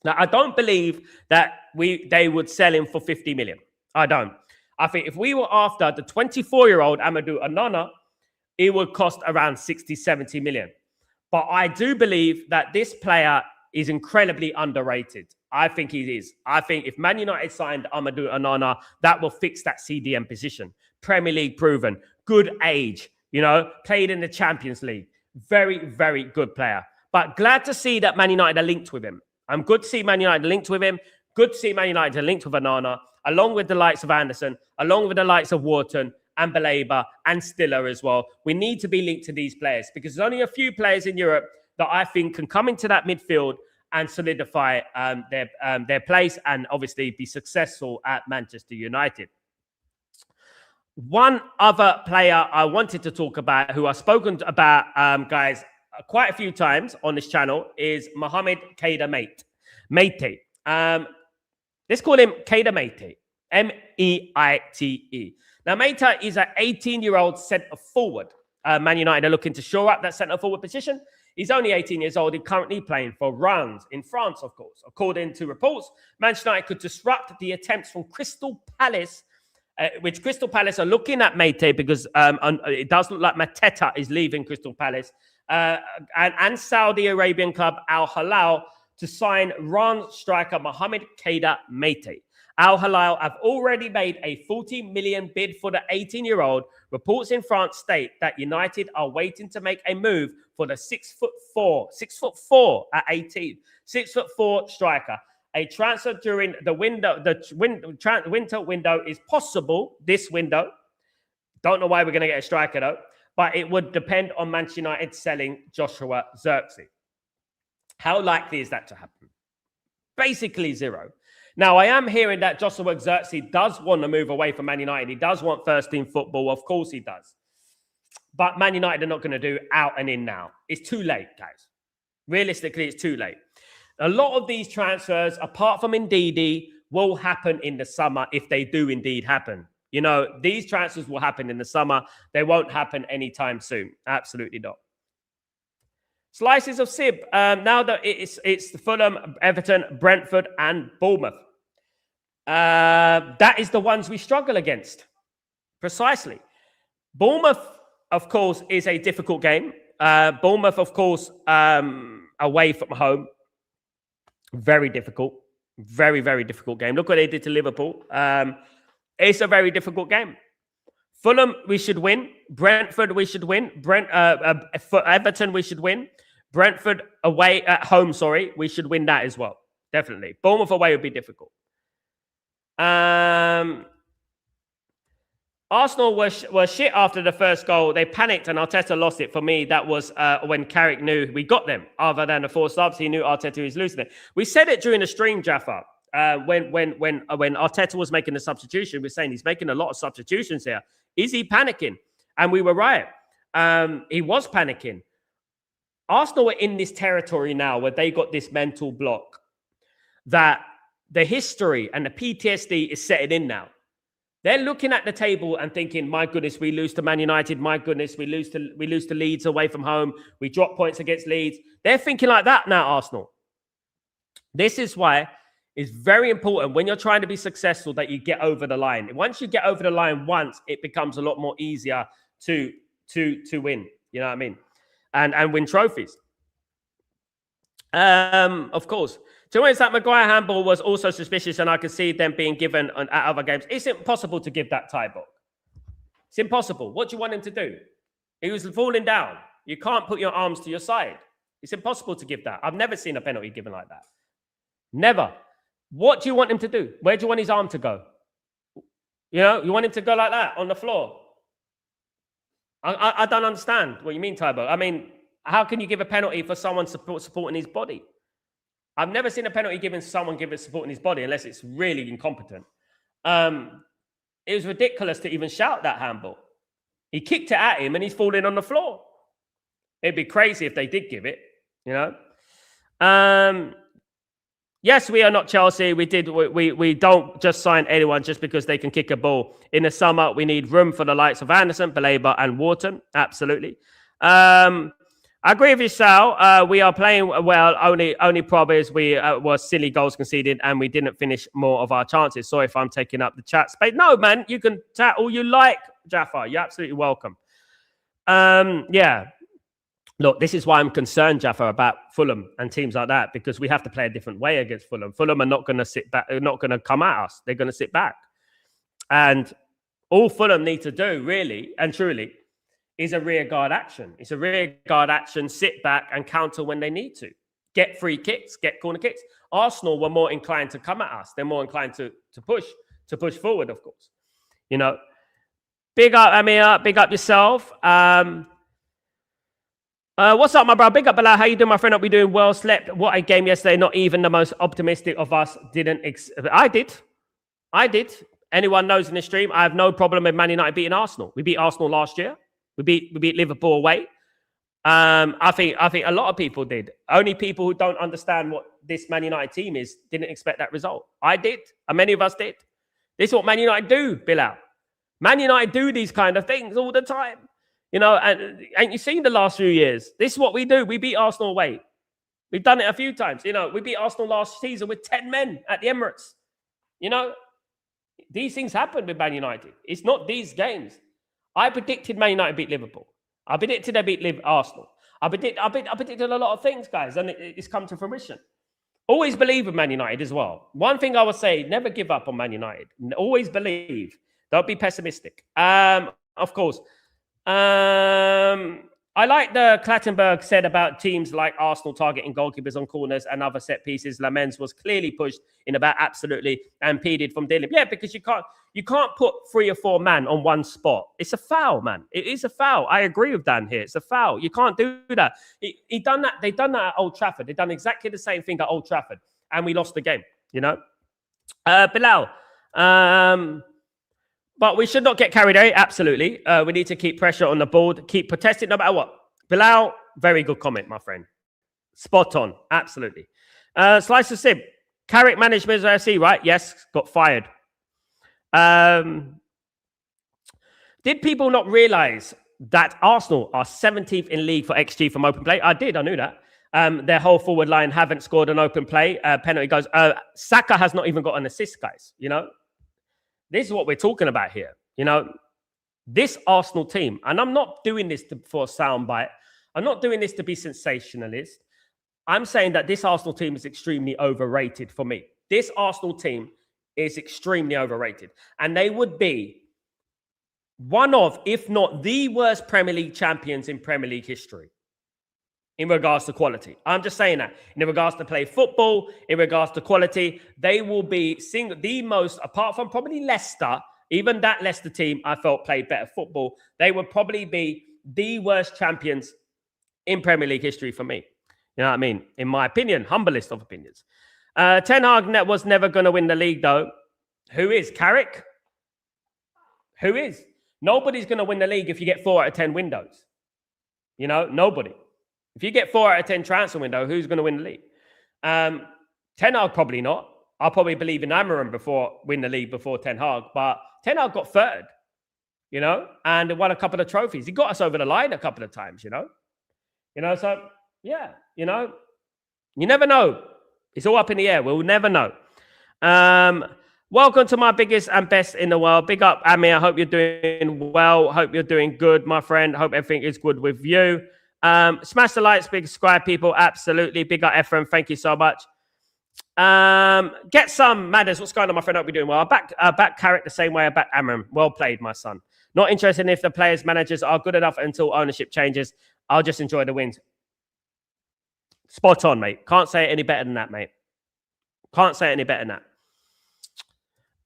Now, I don't believe that they would sell him for 50 million. I don't. I think if we were after the 24-year-old Amadou Onana, it would cost around 60, 70 million. But I do believe that this player is incredibly underrated. I think he is. I think if Man United signed Amadou Onana, that will fix that CDM position. Premier League proven, good age, played in the Champions League. Very, very good player. But glad to see that Man United are linked with him. I'm good to see Man United linked with him. Good to see Man United linked with Onana, along with the likes of Anderson, along with the likes of Wharton and Baleba and Stiller as well. We need to be linked to these players because there's only a few players in Europe that I think can come into that midfield and solidify their place and obviously be successful at Manchester United. One other player I wanted to talk about, who I've spoken about, guys, quite a few times on this channel, is Mohamed Keita Meite. Let's call him Keita Meite. Meite. Now, Meite is an 18-year-old centre forward. Man United are looking to shore up that centre forward position. He's only 18 years old and currently playing for Rennes in France, of course. According to reports, Manchester United could disrupt the attempts from Crystal Palace, which Crystal Palace are looking at Meite because it does look like Mateta is leaving Crystal Palace, and Saudi Arabian club Al Hilal to sign Rennes striker Mohamed Keita Meite. Al Hilal have already made a 40 million bid for the 18-year-old. Reports in France state that United are waiting to make a move for the 6'4" at 18, 6'4" striker. A transfer during the winter window is possible this window. Don't know why we're going to get a striker though, but it would depend on Manchester United selling Joshua Zirkzee. How likely is that to happen? Basically zero. Now, I am hearing that Joshua Zirkzee does want to move away from Man United. He does want first-team football. Of course he does. But Man United are not going to do out and in now. It's too late, guys. Realistically, it's too late. A lot of these transfers, apart from Ndidi, will happen in the summer if they do indeed happen. These transfers will happen in the summer. They won't happen anytime soon. Absolutely not. Slices of Sib. Now that it's Fulham, Everton, Brentford, and Bournemouth. That is the ones we struggle against. Precisely. Bournemouth, of course, is a difficult game. Bournemouth, of course, away from home. Very difficult. Very, very difficult game. Look what they did to Liverpool. It's a very difficult game. Fulham, we should win. Brentford, we should win. For Everton, we should win. Brentford away at home, we should win that as well. Definitely. Bournemouth away would be difficult. Arsenal were shit after the first goal. They panicked and Arteta lost it. For me, that was when Carrick knew we got them. Other than the 4 subs, he knew Arteta was losing it. We said it during the stream, Jaffa. When Arteta was making the substitution, we were saying he's making a lot of substitutions here. Is he panicking? And we were right. He was panicking. Arsenal are in this territory now where they got this mental block that the history and the PTSD is setting in now. They're looking at the table and thinking, my goodness, we lose to Man United. My goodness, we lose to Leeds away from home. We drop points against Leeds. They're thinking like that now, Arsenal. This is why it's very important when you're trying to be successful that you get over the line. Once you get over the line once, it becomes a lot more easier to win. You know what I mean? And win trophies. Of course. So when it's that Maguire handball was also suspicious, and I could see them being given at other games. It's impossible to give that tie book. It's impossible. What do you want him to do? He was falling down. You can't put your arms to your side. It's impossible to give that. I've never seen a penalty given like that. Never. What do you want him to do? Where do you want his arm to go? You know, you want him to go like that on the floor? I don't understand what you mean, Tybo. I mean, how can you give a penalty for someone supporting his body? I've never seen a penalty given someone supporting his body unless it's really incompetent. It was ridiculous to even shout that handball. He kicked it at him and he's falling on the floor. It'd be crazy if they did give it, you know. Yes, we are not Chelsea. We don't just sign anyone just because they can kick a ball. In the summer, we need room for the likes of Anderson, Baleba, and Wharton. Absolutely. I agree with you, Sal. We are playing well. Only problem is we were silly goals conceded and we didn't finish more of our chances. Sorry if I'm taking up the chat space. No, man, you can chat all you like, Jaffa. You're absolutely welcome. Yeah. Look, this is why I'm concerned, Jaffa, about Fulham and teams like that, because we have to play a different way against Fulham. Fulham are not going to sit back. They're not going to come at us. They're going to sit back. And all Fulham need to do, really and truly, is a rear guard action. It's a rear guard action, sit back and counter when they need to. Get free kicks, get corner kicks. Arsenal were more inclined to come at us. They're more inclined to push forward, of course. You know, big up, Amir. Big up yourself. What's up, my bro? Big up, Bilal. How you doing, my friend? Hope we doing well. Slept. What a game yesterday. Not even the most optimistic of us didn't. I did. Anyone knows in the stream, I have no problem with Man United beating Arsenal. We beat Arsenal last year. We beat Liverpool away. I think a lot of people did. Only people who don't understand what this Man United team is didn't expect that result. I did, and many of us did. This is what Man United do, Bilal. Man United do these kind of things all the time. You know, and ain't you seen the last few years? This is what we do. We beat Arsenal away. We've done it a few times. You know, we beat Arsenal last season with 10 men at the Emirates. You know, these things happen with Man United. It's not these games. I predicted Man United beat Liverpool. I predicted they beat Arsenal. I predicted a lot of things, guys, and it's come to fruition. Always believe in Man United as well. One thing I would say, never give up on Man United. Always believe. Don't be pessimistic. Of course. I like the Clattenburg said about teams like Arsenal targeting goalkeepers on corners and other set pieces. Lamens was clearly pushed in about absolutely and impeded from dealing. Yeah, because you can't put 3 or 4 men on one spot. It's a foul, man. It is a foul. I agree with Dan here. It's a foul. You can't do that. He done that. They done that at Old Trafford. They done exactly the same thing at Old Trafford, and we lost the game. You know, Bilal. But we should not get carried away. Absolutely. We need to keep pressure on the board, keep protesting no matter what. Bilal, very good comment, my friend. Spot on. Absolutely. Slice of Sib. Carrick management, as I see, right? Yes, got fired. Did people not realize that Arsenal are 17th in league for XG from open play? I did. I knew that. Their whole forward line haven't scored an open play. Penalty goes. Saka has not even got an assist, guys. You know? This is what we're talking about here. You know, this Arsenal team, and I'm not doing this for a soundbite. I'm not doing this to be sensationalist. I'm saying that this Arsenal team is extremely overrated for me. This Arsenal team is extremely overrated. And they would be one of, if not the worst Premier League champions in Premier League history in regards to quality. I'm just saying that. In regards to play football, in regards to quality, they will be the most, apart from probably Leicester, even that Leicester team I felt played better football, they would probably be the worst champions in Premier League history for me. You know what I mean? In my opinion, humblest of opinions. Ten Hag was never going to win the league, though. Who is? Carrick? Who is? Nobody's going to win the league if you get 4 out of 10 windows. You know, nobody. If you get 4 out of 10 transfer window, who's going to win the league? Ten Hag probably not. I'll probably believe in Vermeren win the league before Ten Hag. But Ten Hag got 3rd, you know, and won a couple of trophies. He got us over the line a couple of times, you know. You know, so, yeah, you know, you never know. It's all up in the air. We'll never know. Welcome to my biggest and best in the world. Big up, Amir. I hope you're doing well. Hope you're doing good, my friend. Hope everything is good with you. Smash the likes, big subscribe, people. Absolutely. Big up, Ephraim. Thank you so much. Get some Madders. What's going on, my friend? Hope you're doing well. I back Carrick the same way I back Amram. Well played, my son. Not interested in if the players, managers are good enough until ownership changes. I'll just enjoy the wins. Spot on, mate. Can't say it any better than that, mate. Can't say it any better than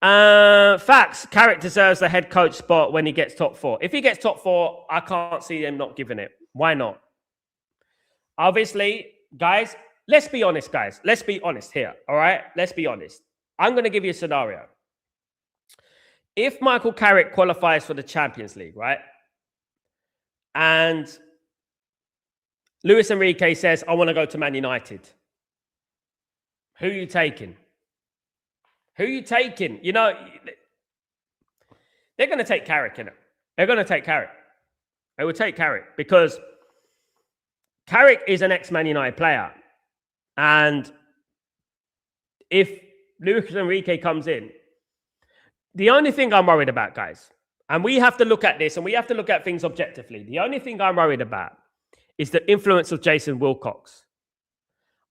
that. Facts. Carrick deserves the head coach spot when he gets top 4. If he gets top 4, I can't see him not giving it. Why not? Obviously, guys, let's be honest, guys. Let's be honest here, all right? Let's be honest. I'm going to give you a scenario. If Michael Carrick qualifies for the Champions League, right? And Luis Enrique says, I want to go to Man United. Who are you taking? Who are you taking? You know, they're going to take Carrick, innit? They're going to take Carrick. They will take Carrick because Carrick is an ex-Man United player. And if Luis Enrique comes in, the only thing I'm worried about, guys, and we have to look at this and we have to look at things objectively. The only thing I'm worried about is the influence of Jason Wilcox.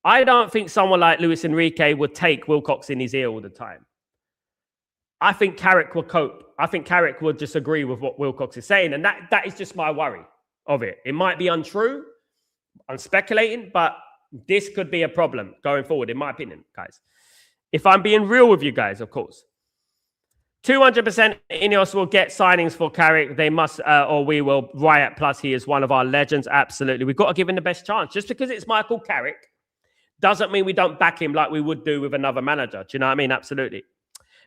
I don't think someone like Luis Enrique would take Wilcox in his ear all the time. I think Carrick will cope. I think Carrick would just agree with what Wilcox is saying. And that is just my worry of it. It might be untrue. I'm speculating, but this could be a problem going forward, in my opinion, guys. If I'm being real with you guys, of course. 200% Ineos will get signings for Carrick. They must, or we will riot. Plus, he is one of our legends. Absolutely. We've got to give him the best chance. Just because it's Michael Carrick doesn't mean we don't back him like we would do with another manager. Do you know what I mean? Absolutely.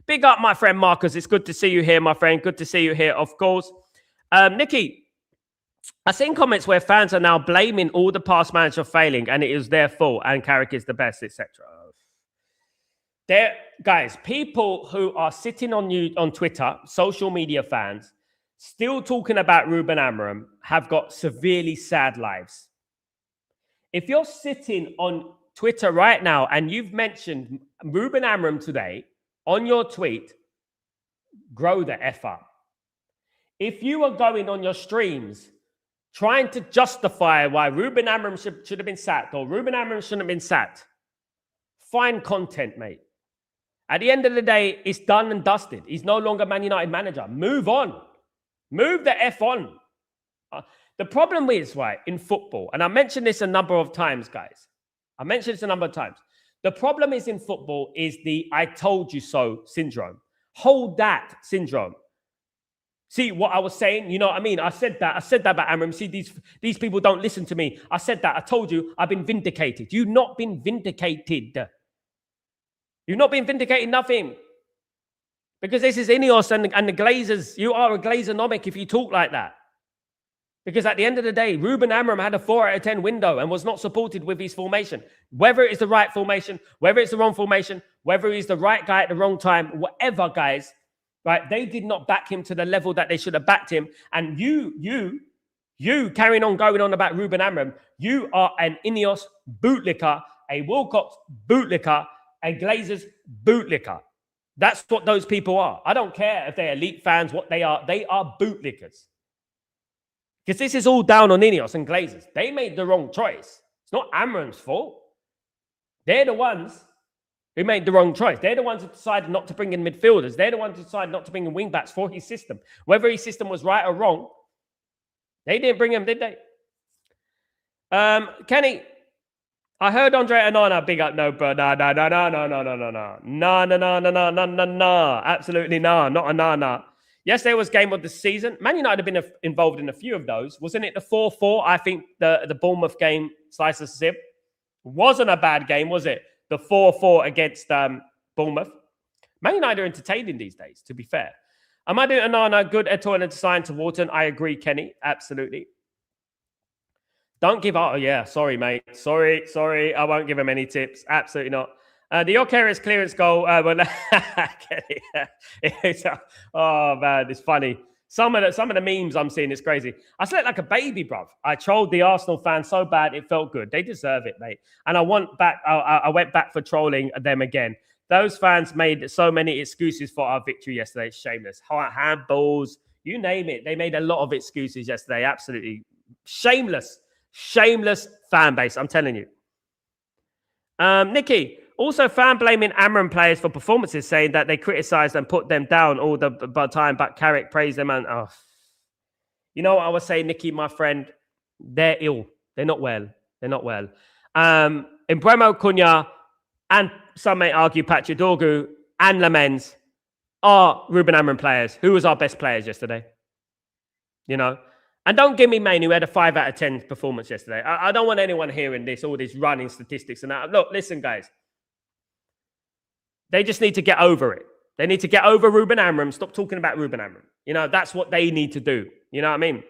Big up, my friend Marcus. It's good to see you here, my friend. Good to see you here, of course. Nikki, I've seen comments where fans are now blaming all the past managers for failing and it is their fault and Carrick is the best, etc. There, guys, people who are sitting on Twitter, social media fans, still talking about Ruben Amorim have got severely sad lives. If you're sitting on Twitter right now and you've mentioned Ruben Amorim today on your tweet, grow the F up. If you are going on your streams trying to justify why Ruben Amorim should have been sacked or Ruben Amorim shouldn't have been sacked, find content, mate. At the end of the day, it's done and dusted. He's no longer Man United manager. Move on. Move the F on. The problem is, right, in football, and I mentioned this a number of times, guys. I mentioned this a number of times. The problem is in football is the I told you so syndrome. Hold that syndrome. See what I was saying? You know what I mean? I said that about Amorim. See, these people don't listen to me. I said that. I told you I've been vindicated. You've not been vindicated. You've not been vindicated, nothing. Because this is Ineos and the Glazers. You are a Glazonomic if you talk like that. Because at the end of the day, Ruben Amorim had a 4 out of 10 window and was not supported with his formation. Whether it's the right formation, whether it's the wrong formation, whether he's the right guy at the wrong time, whatever, guys, right? They did not back him to the level that they should have backed him. And you carrying on going on about Ruben Amorim, you are an Ineos bootlicker, a Wilcox bootlicker, a Glazers bootlicker. That's what those people are. I don't care if they're elite fans, what they are. They are bootlickers. Because this is all down on Ineos and Glazers. They made the wrong choice. It's not Amorim's fault. They're the ones who made the wrong choice. They're the ones who decided not to bring in midfielders. They're the ones who decided not to bring in wingbacks for his system. Whether his system was right or wrong, they didn't bring him, did they? Kenny, I heard Andre Onana big up. No, bro. No. Absolutely no. Not Onana. Yes, there was game of the season. Man United have been involved in a few of those. Wasn't it the 4-4? I think the Bournemouth game, slice of sib, wasn't a bad game, was it? The 4-4 against Bournemouth. Man United are entertaining these days, to be fair. Amadou Onana, good Eto'o and sign to Wharton. I agree, Kenny. Absolutely. Don't give up. Oh, yeah. Sorry, mate. Sorry. I won't give him any tips. Absolutely not. The Jokeres clearance goal. Oh, man. It's funny. Some of the memes I'm seeing is crazy. I slept like a baby, bruv. I trolled the Arsenal fans so bad it felt good. They deserve it, mate. And I went back for trolling them again. Those fans made so many excuses for our victory yesterday. It's shameless. Handballs, you name it. They made a lot of excuses yesterday. Absolutely shameless fan base. I'm telling you. Nikki, also fan blaming Amram players for performances, saying that they criticised and put them down all the time, but Carrick praised them. And you know what I was saying, Nikki, my friend? They're ill. They're not well. Mbeumo, Cunha, and some may argue Patrick Dorgu and Lamens are Ruben Amram players. Who was our best players yesterday? You know? And don't give me Maine, who had a 5 out of 10 performance yesterday. I don't want anyone hearing this, all these running statistics and that. Look, listen, guys. They just need to get over it. They need to get over Ruben Amram. Stop talking about Ruben Amram. You know, that's what they need to do. You know what I mean?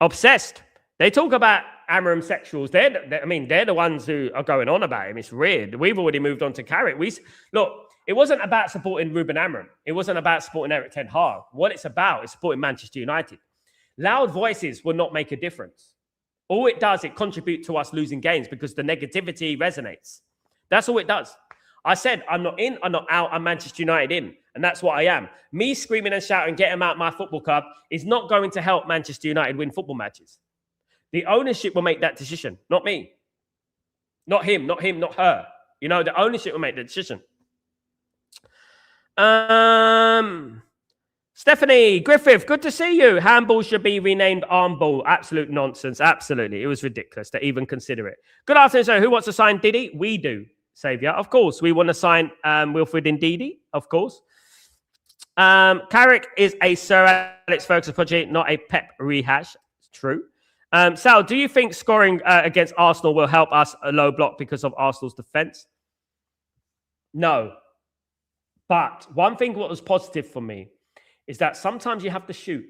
Obsessed. They talk about Amram sexuals. They're the ones who are going on about him. It's weird. We've already moved on to Carrick. Look, it wasn't about supporting Ruben Amram. It wasn't about supporting Eric Ten Hag. What it's about is supporting Manchester United. Loud voices will not make a difference. All it does, it contributes to us losing games because the negativity resonates. That's all it does. I said, I'm not in, I'm not out, I'm Manchester United in. And that's what I am. Me screaming and shouting, get him out my football club is not going to help Manchester United win football matches. The ownership will make that decision, not me. Not him, not her. You know, the ownership will make the decision. Stephanie Griffith, good to see you. Handball should be renamed armball. Absolute nonsense. Absolutely. It was ridiculous to even consider it. Good afternoon, sir. Who wants to sign Ndidi? We do, Saviour. Of course. We want to sign Wilfred Ndidi, of course. Carrick is a Sir Alex Ferguson project, not a Pep rehash. It's true. Sal, do you think scoring against Arsenal will help us a low block because of Arsenal's defence? No. But one thing what was positive for me is that sometimes you have to shoot,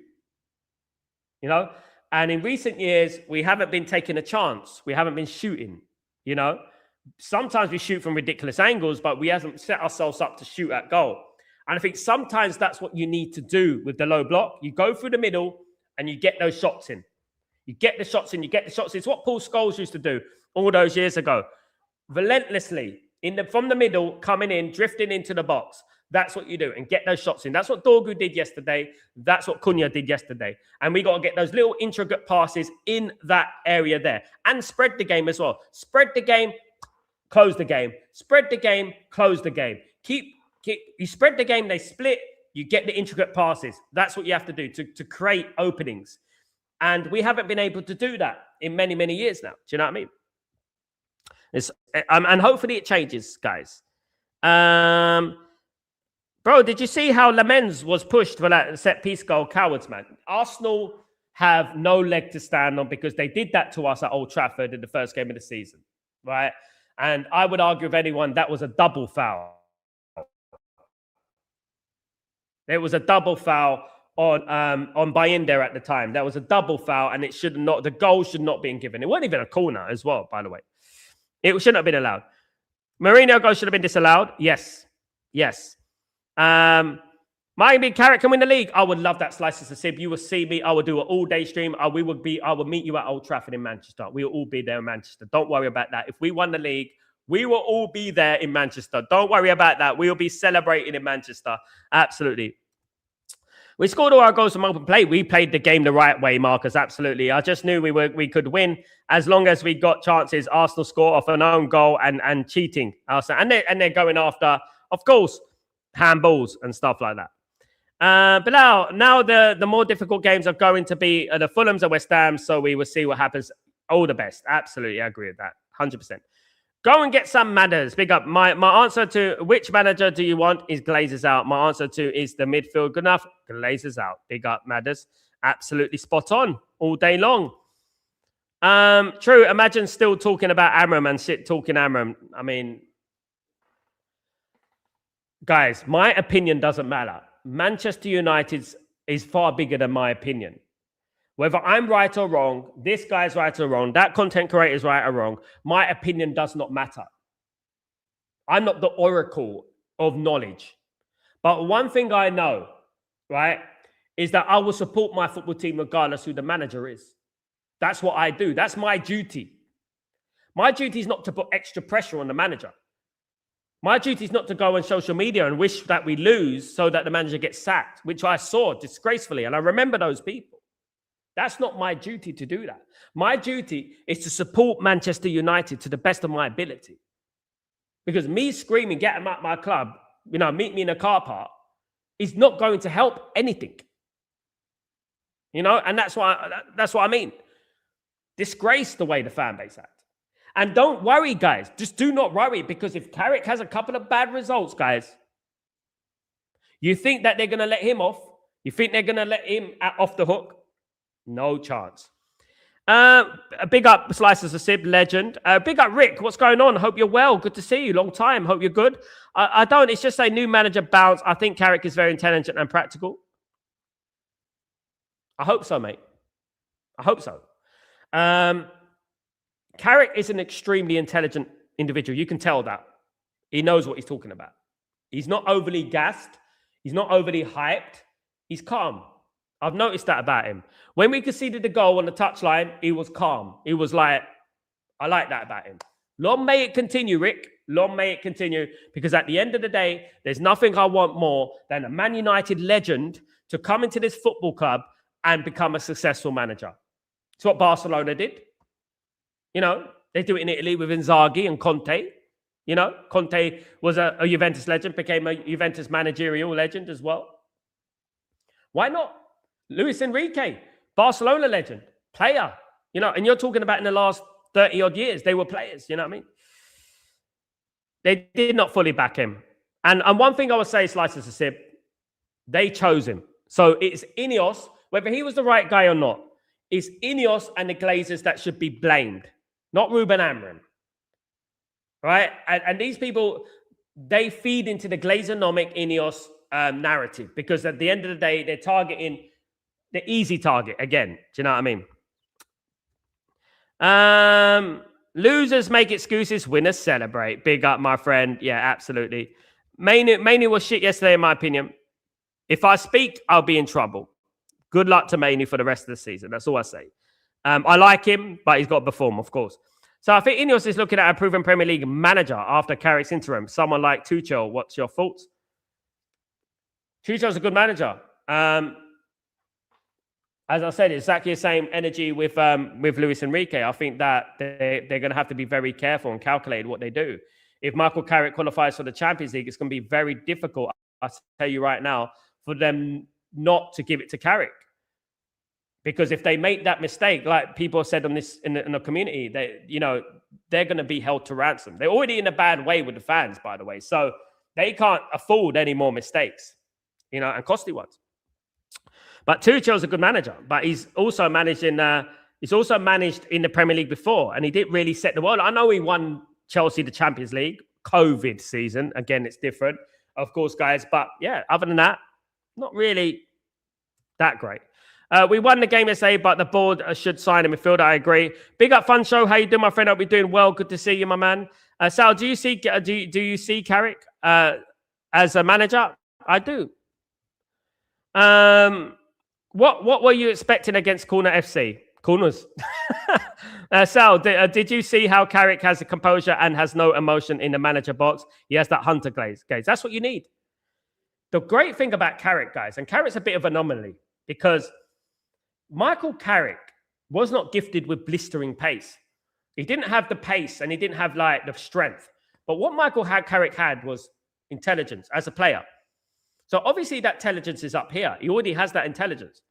you know? And in recent years, we haven't been taking a chance. We haven't been shooting, you know? Sometimes we shoot from ridiculous angles, but we haven't set ourselves up to shoot at goal. And I think sometimes that's what you need to do with the low block. You go through the middle and you get those shots in. You get the shots in, you get the shots in. It's what Paul Scholes used to do all those years ago. Relentlessly, from the middle, coming in, drifting into the box. That's what you do and get those shots in. That's what Dorgu did yesterday. That's what Cunha did yesterday. And we got to get those little intricate passes in that area there. And spread the game as well. Spread the game, close the game. Spread the game, close the game. You spread the game, they split, you get the intricate passes. That's what you have to do to create openings. And we haven't been able to do that in many, many years now. Do you know what I mean? And hopefully it changes, guys. Bro, did you see how Lamens was pushed for that set-piece goal? Cowards, man. Arsenal have no leg to stand on because they did that to us at Old Trafford in the first game of the season, right? And I would argue with anyone that was a double foul. There was a double foul on Bayindir at the time. That was a double foul, and the goal should not be given. It wasn't even a corner as well, by the way. It shouldn't have been allowed. Mourinho goal should have been disallowed. Yes. Miami Carrick can win the league. I would love that slices of sib. You will see me. I will do an all-day stream. I will meet you at Old Trafford in Manchester. We will all be there in Manchester. Don't worry about that. If we won the league, we will all be there in Manchester. Don't worry about that. We will be celebrating in Manchester. Absolutely. We scored all our goals from open play. We played the game the right way, Marcus. Absolutely. I just knew we could win as long as we got chances. Arsenal score off an own goal and cheating. And they're going after, of course, handballs and stuff like that. But now the more difficult games are going to be the Fulhams and West Ham, so we will see what happens. All the best. Absolutely, I agree with that. 100%. Go and get some Madders. Big up. My answer to which manager do you want is Glazers out. My answer to is the midfield good enough? Glazers out. Big up, Madders. Absolutely spot on all day long. True. Imagine still talking about Amram and shit talking Amram. I mean, guys, my opinion doesn't matter. Manchester United is far bigger than my opinion. Whether I'm right or wrong, this guy's right or wrong, that content creator is right or wrong, my opinion does not matter. I'm not the oracle of knowledge. But one thing I know, right, is that I will support my football team regardless who the manager is. That's what I do. That's my duty. My duty is not to put extra pressure on the manager. My duty is not to go on social media and wish that we lose so that the manager gets sacked, which I saw disgracefully. And I remember those people. That's not my duty to do that. My duty is to support Manchester United to the best of my ability. Because me screaming, get him out my club, meet me in a car park, is not going to help anything. And that's what I mean. Disgrace the way the fan base act. And don't worry, guys. Just do not worry, because if Carrick has a couple of bad results, guys, you think that they're going to let him off? You think they're going to let him off the hook? No chance. A big up Slices of Sib, legend. Big up Rick. What's going on? Hope you're well. Good to see you. Long time. Hope you're good. I don't. It's just a new manager bounce. I think Carrick is very intelligent and practical. I hope so, mate. I hope so. Carrick is an extremely intelligent individual. You can tell that. He knows what he's talking about. He's not overly gassed. He's not overly hyped. He's calm. I've noticed that about him. When we conceded the goal on the touchline, he was calm. He was like, I like that about him. Long may it continue, Rick. Long may it continue, because at the end of the day, there's nothing I want more than a Man United legend to come into this football club and become a successful manager. It's what Barcelona did. They do it in Italy with Inzaghi and Conte. Conte was a Juventus legend, became a Juventus managerial legend as well. Why not? Luis Enrique, Barcelona legend, player. And you're talking about in the last 30 odd years, they were players. You know what I mean? They did not fully back him. And one thing I would say, Slices of Sib, they chose him. So it's Ineos, whether he was the right guy or not, it's Ineos and the Glazers that should be blamed, not Ruben Amorim. Right? And these people, they feed into the Glazer-nomic Ineos narrative, because at the end of the day, they're targeting the easy target again. Do you know what I mean? Losers make excuses, winners celebrate. Big up, my friend. Yeah, absolutely. Mainoo was shit yesterday, in my opinion. If I speak, I'll be in trouble. Good luck to Mainoo for the rest of the season. That's all I say. I like him, but he's got to perform, of course. So I think Ineos is looking at a proven Premier League manager after Carrick's interim. Someone like Tuchel. What's your thoughts? Tuchel's a good manager. As I said, exactly the same energy with Luis Enrique. I think that they're going to have to be very careful and calculate what they do. If Michael Carrick qualifies for the Champions League, it's going to be very difficult, I'll tell you right now, for them not to give it to Carrick. Because if they make that mistake, like people said on this in the community, they're going to be held to ransom. They're already in a bad way with the fans, by the way. So they can't afford any more mistakes, and costly ones. But Tuchel's a good manager, but he's also managed in the Premier League before, and he didn't really set the world. I know he won Chelsea the Champions League, COVID season. Again, it's different, of course, guys. But yeah, other than that, not really that great. We won the game yesterday, but the board should sign a midfielder. I agree. Big up, Fun Show. How you doing, my friend? Hope you're doing well. Good to see you, my man. Sal, do you see Carrick as a manager? I do. What were you expecting against Corner FC? Corners. Sal, did you see how Carrick has a composure and has no emotion in the manager box? He has that hunter glaze. That's what you need. The great thing about Carrick, guys, and Carrick's a bit of an anomaly, because Michael Carrick was not gifted with blistering pace. He didn't have the pace and he didn't have the strength. But what Michael Carrick had was intelligence as a player. So obviously that intelligence is up here. He already has that intelligence.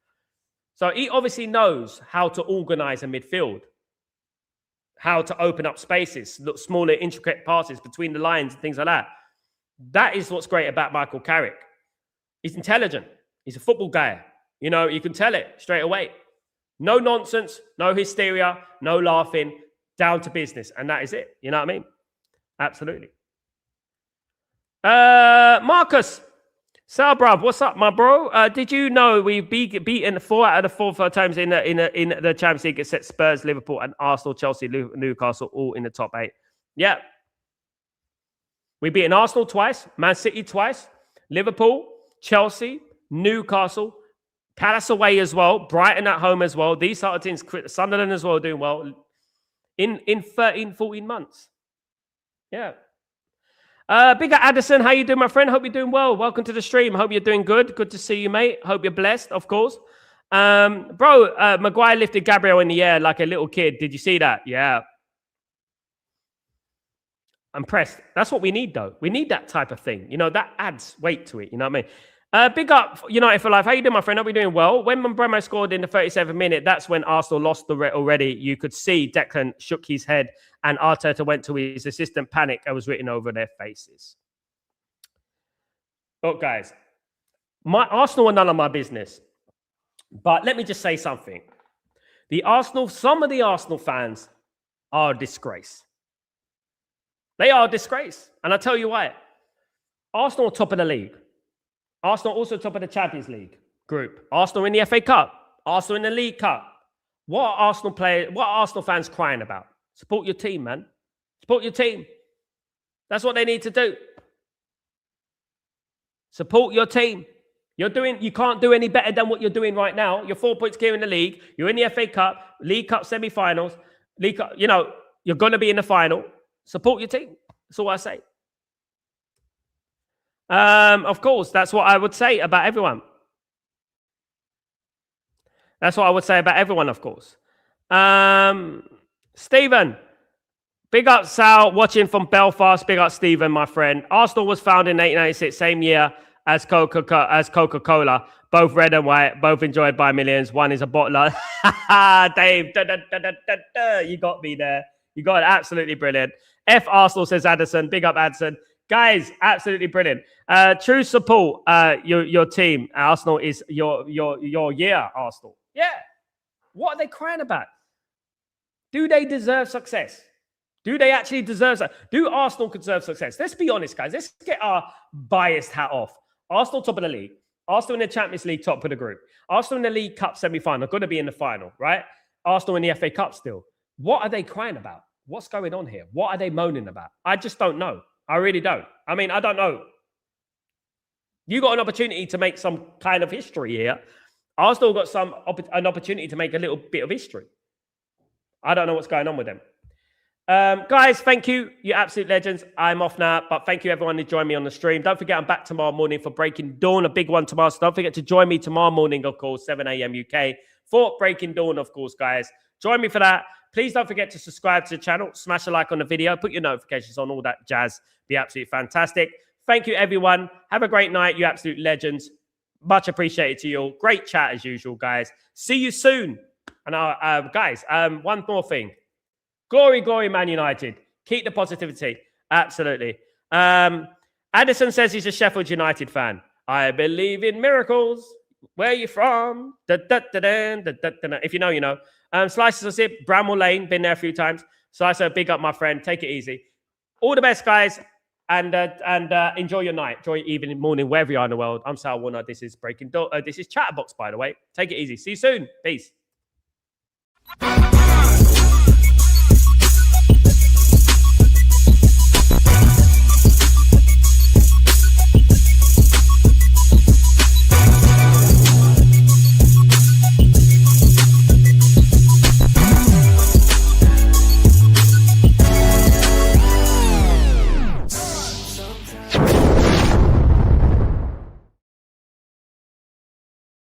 So he obviously knows how to organize a midfield, how to open up spaces, look smaller, intricate passes between the lines and things like that. That is what's great about Michael Carrick. He's intelligent. He's a football guy. You can tell it straight away. No nonsense, no hysteria, no laughing, down to business. And that is it. You know what I mean? Absolutely. Marcus. Sal, bruv, what's up, my bro? Did you know we've beaten 4 out of the 4 times in the Champions League, except Spurs, Liverpool, and Arsenal, Chelsea, Newcastle, all in the top 8? Yeah. We beaten Arsenal twice, Man City twice, Liverpool, Chelsea, Newcastle, Palace away as well. Brighton at home as well. These sort of teams, Sunderland as well, doing well in 13, 14 months. Yeah. Bigger Addison, how you doing, my friend? Hope you're doing well. Welcome to the stream. Hope you're doing good. Good to see you, mate. Hope you're blessed, of course. Maguire lifted Gabriel in the air like a little kid. Did you see that? Yeah. I'm impressed. That's what we need, though. We need that type of thing. You know, that adds weight to it. You know what I mean? Big up United for life. How you doing, my friend? Hope you're doing well. When Bremo scored in the 37th minute, that's when Arsenal lost the already. You could see Declan shook his head and Arteta went to his assistant. Panic was written over their faces. Look, guys, Arsenal are none of my business. But let me just say something. Some of the Arsenal fans are a disgrace. They are a disgrace. And I'll tell you why. Arsenal are top of the league. Arsenal also top of the Champions League group. Arsenal in the FA Cup. Arsenal in the League Cup. What are Arsenal fans crying about? Support your team, man. Support your team. That's what they need to do. Support your team. You can't do any better than what you're doing right now. You're 4 points clear in the league. You're in the FA Cup, League Cup semi-finals. League Cup, you're going to be in the final. Support your team. That's all I say. Of course, that's what I would say about everyone. That's what I would say about everyone, of course. Stephen, big up Sal, watching from Belfast. Big up Stephen, my friend. Arsenal was founded in 1896, same year as Coca-Cola. Both red and white, both enjoyed by millions. One is a bottler. Dave, you got me there. You got it. Absolutely brilliant. F Arsenal, says Addison. Big up Addison. Guys, absolutely brilliant. True support your team. Arsenal is your year, Arsenal. Yeah. What are they crying about? Do they deserve success? Do they actually deserve success? Do Arsenal deserve success? Let's be honest, guys. Let's get our biased hat off. Arsenal top of the league. Arsenal in the Champions League top of the group. Arsenal in the League Cup semi-final. Going to be in the final, right? Arsenal in the FA Cup still. What are they crying about? What's going on here? What are they moaning about? I just don't know. I really don't. I mean, I don't know. You got an opportunity to make some kind of history here. Arsenal got an opportunity to make a little bit of history. I don't know what's going on with them. Guys, thank you. You're absolute legends. I'm off now, but thank you everyone who joined me on the stream. Don't forget, I'm back tomorrow morning for Breaking Dawn, a big one tomorrow. So don't forget to join me tomorrow morning, of course, 7 a.m. UK for Breaking Dawn, of course, guys. Join me for that. Please don't forget to subscribe to the channel, smash a like on the video, put your notifications on, all that jazz. Be absolutely fantastic. Thank you, everyone. Have a great night. You absolute legends. Much appreciated to you all. Great chat as usual, guys. See you soon. And guys, one more thing. Glory, glory, Man United. Keep the positivity. Absolutely. Addison says he's a Sheffield United fan. I believe in miracles. Where are you from? If you know, you know. Slices of Zip, Bramwell Lane. Been there a few times. Slicer, big up, my friend. Take it easy. All the best, guys. And enjoy your night. Enjoy your evening, morning, wherever you are in the world. I'm Sal Warner. This is Breaking Dawn. This is Chatterbox, by the way. Take it easy. See you soon. Peace.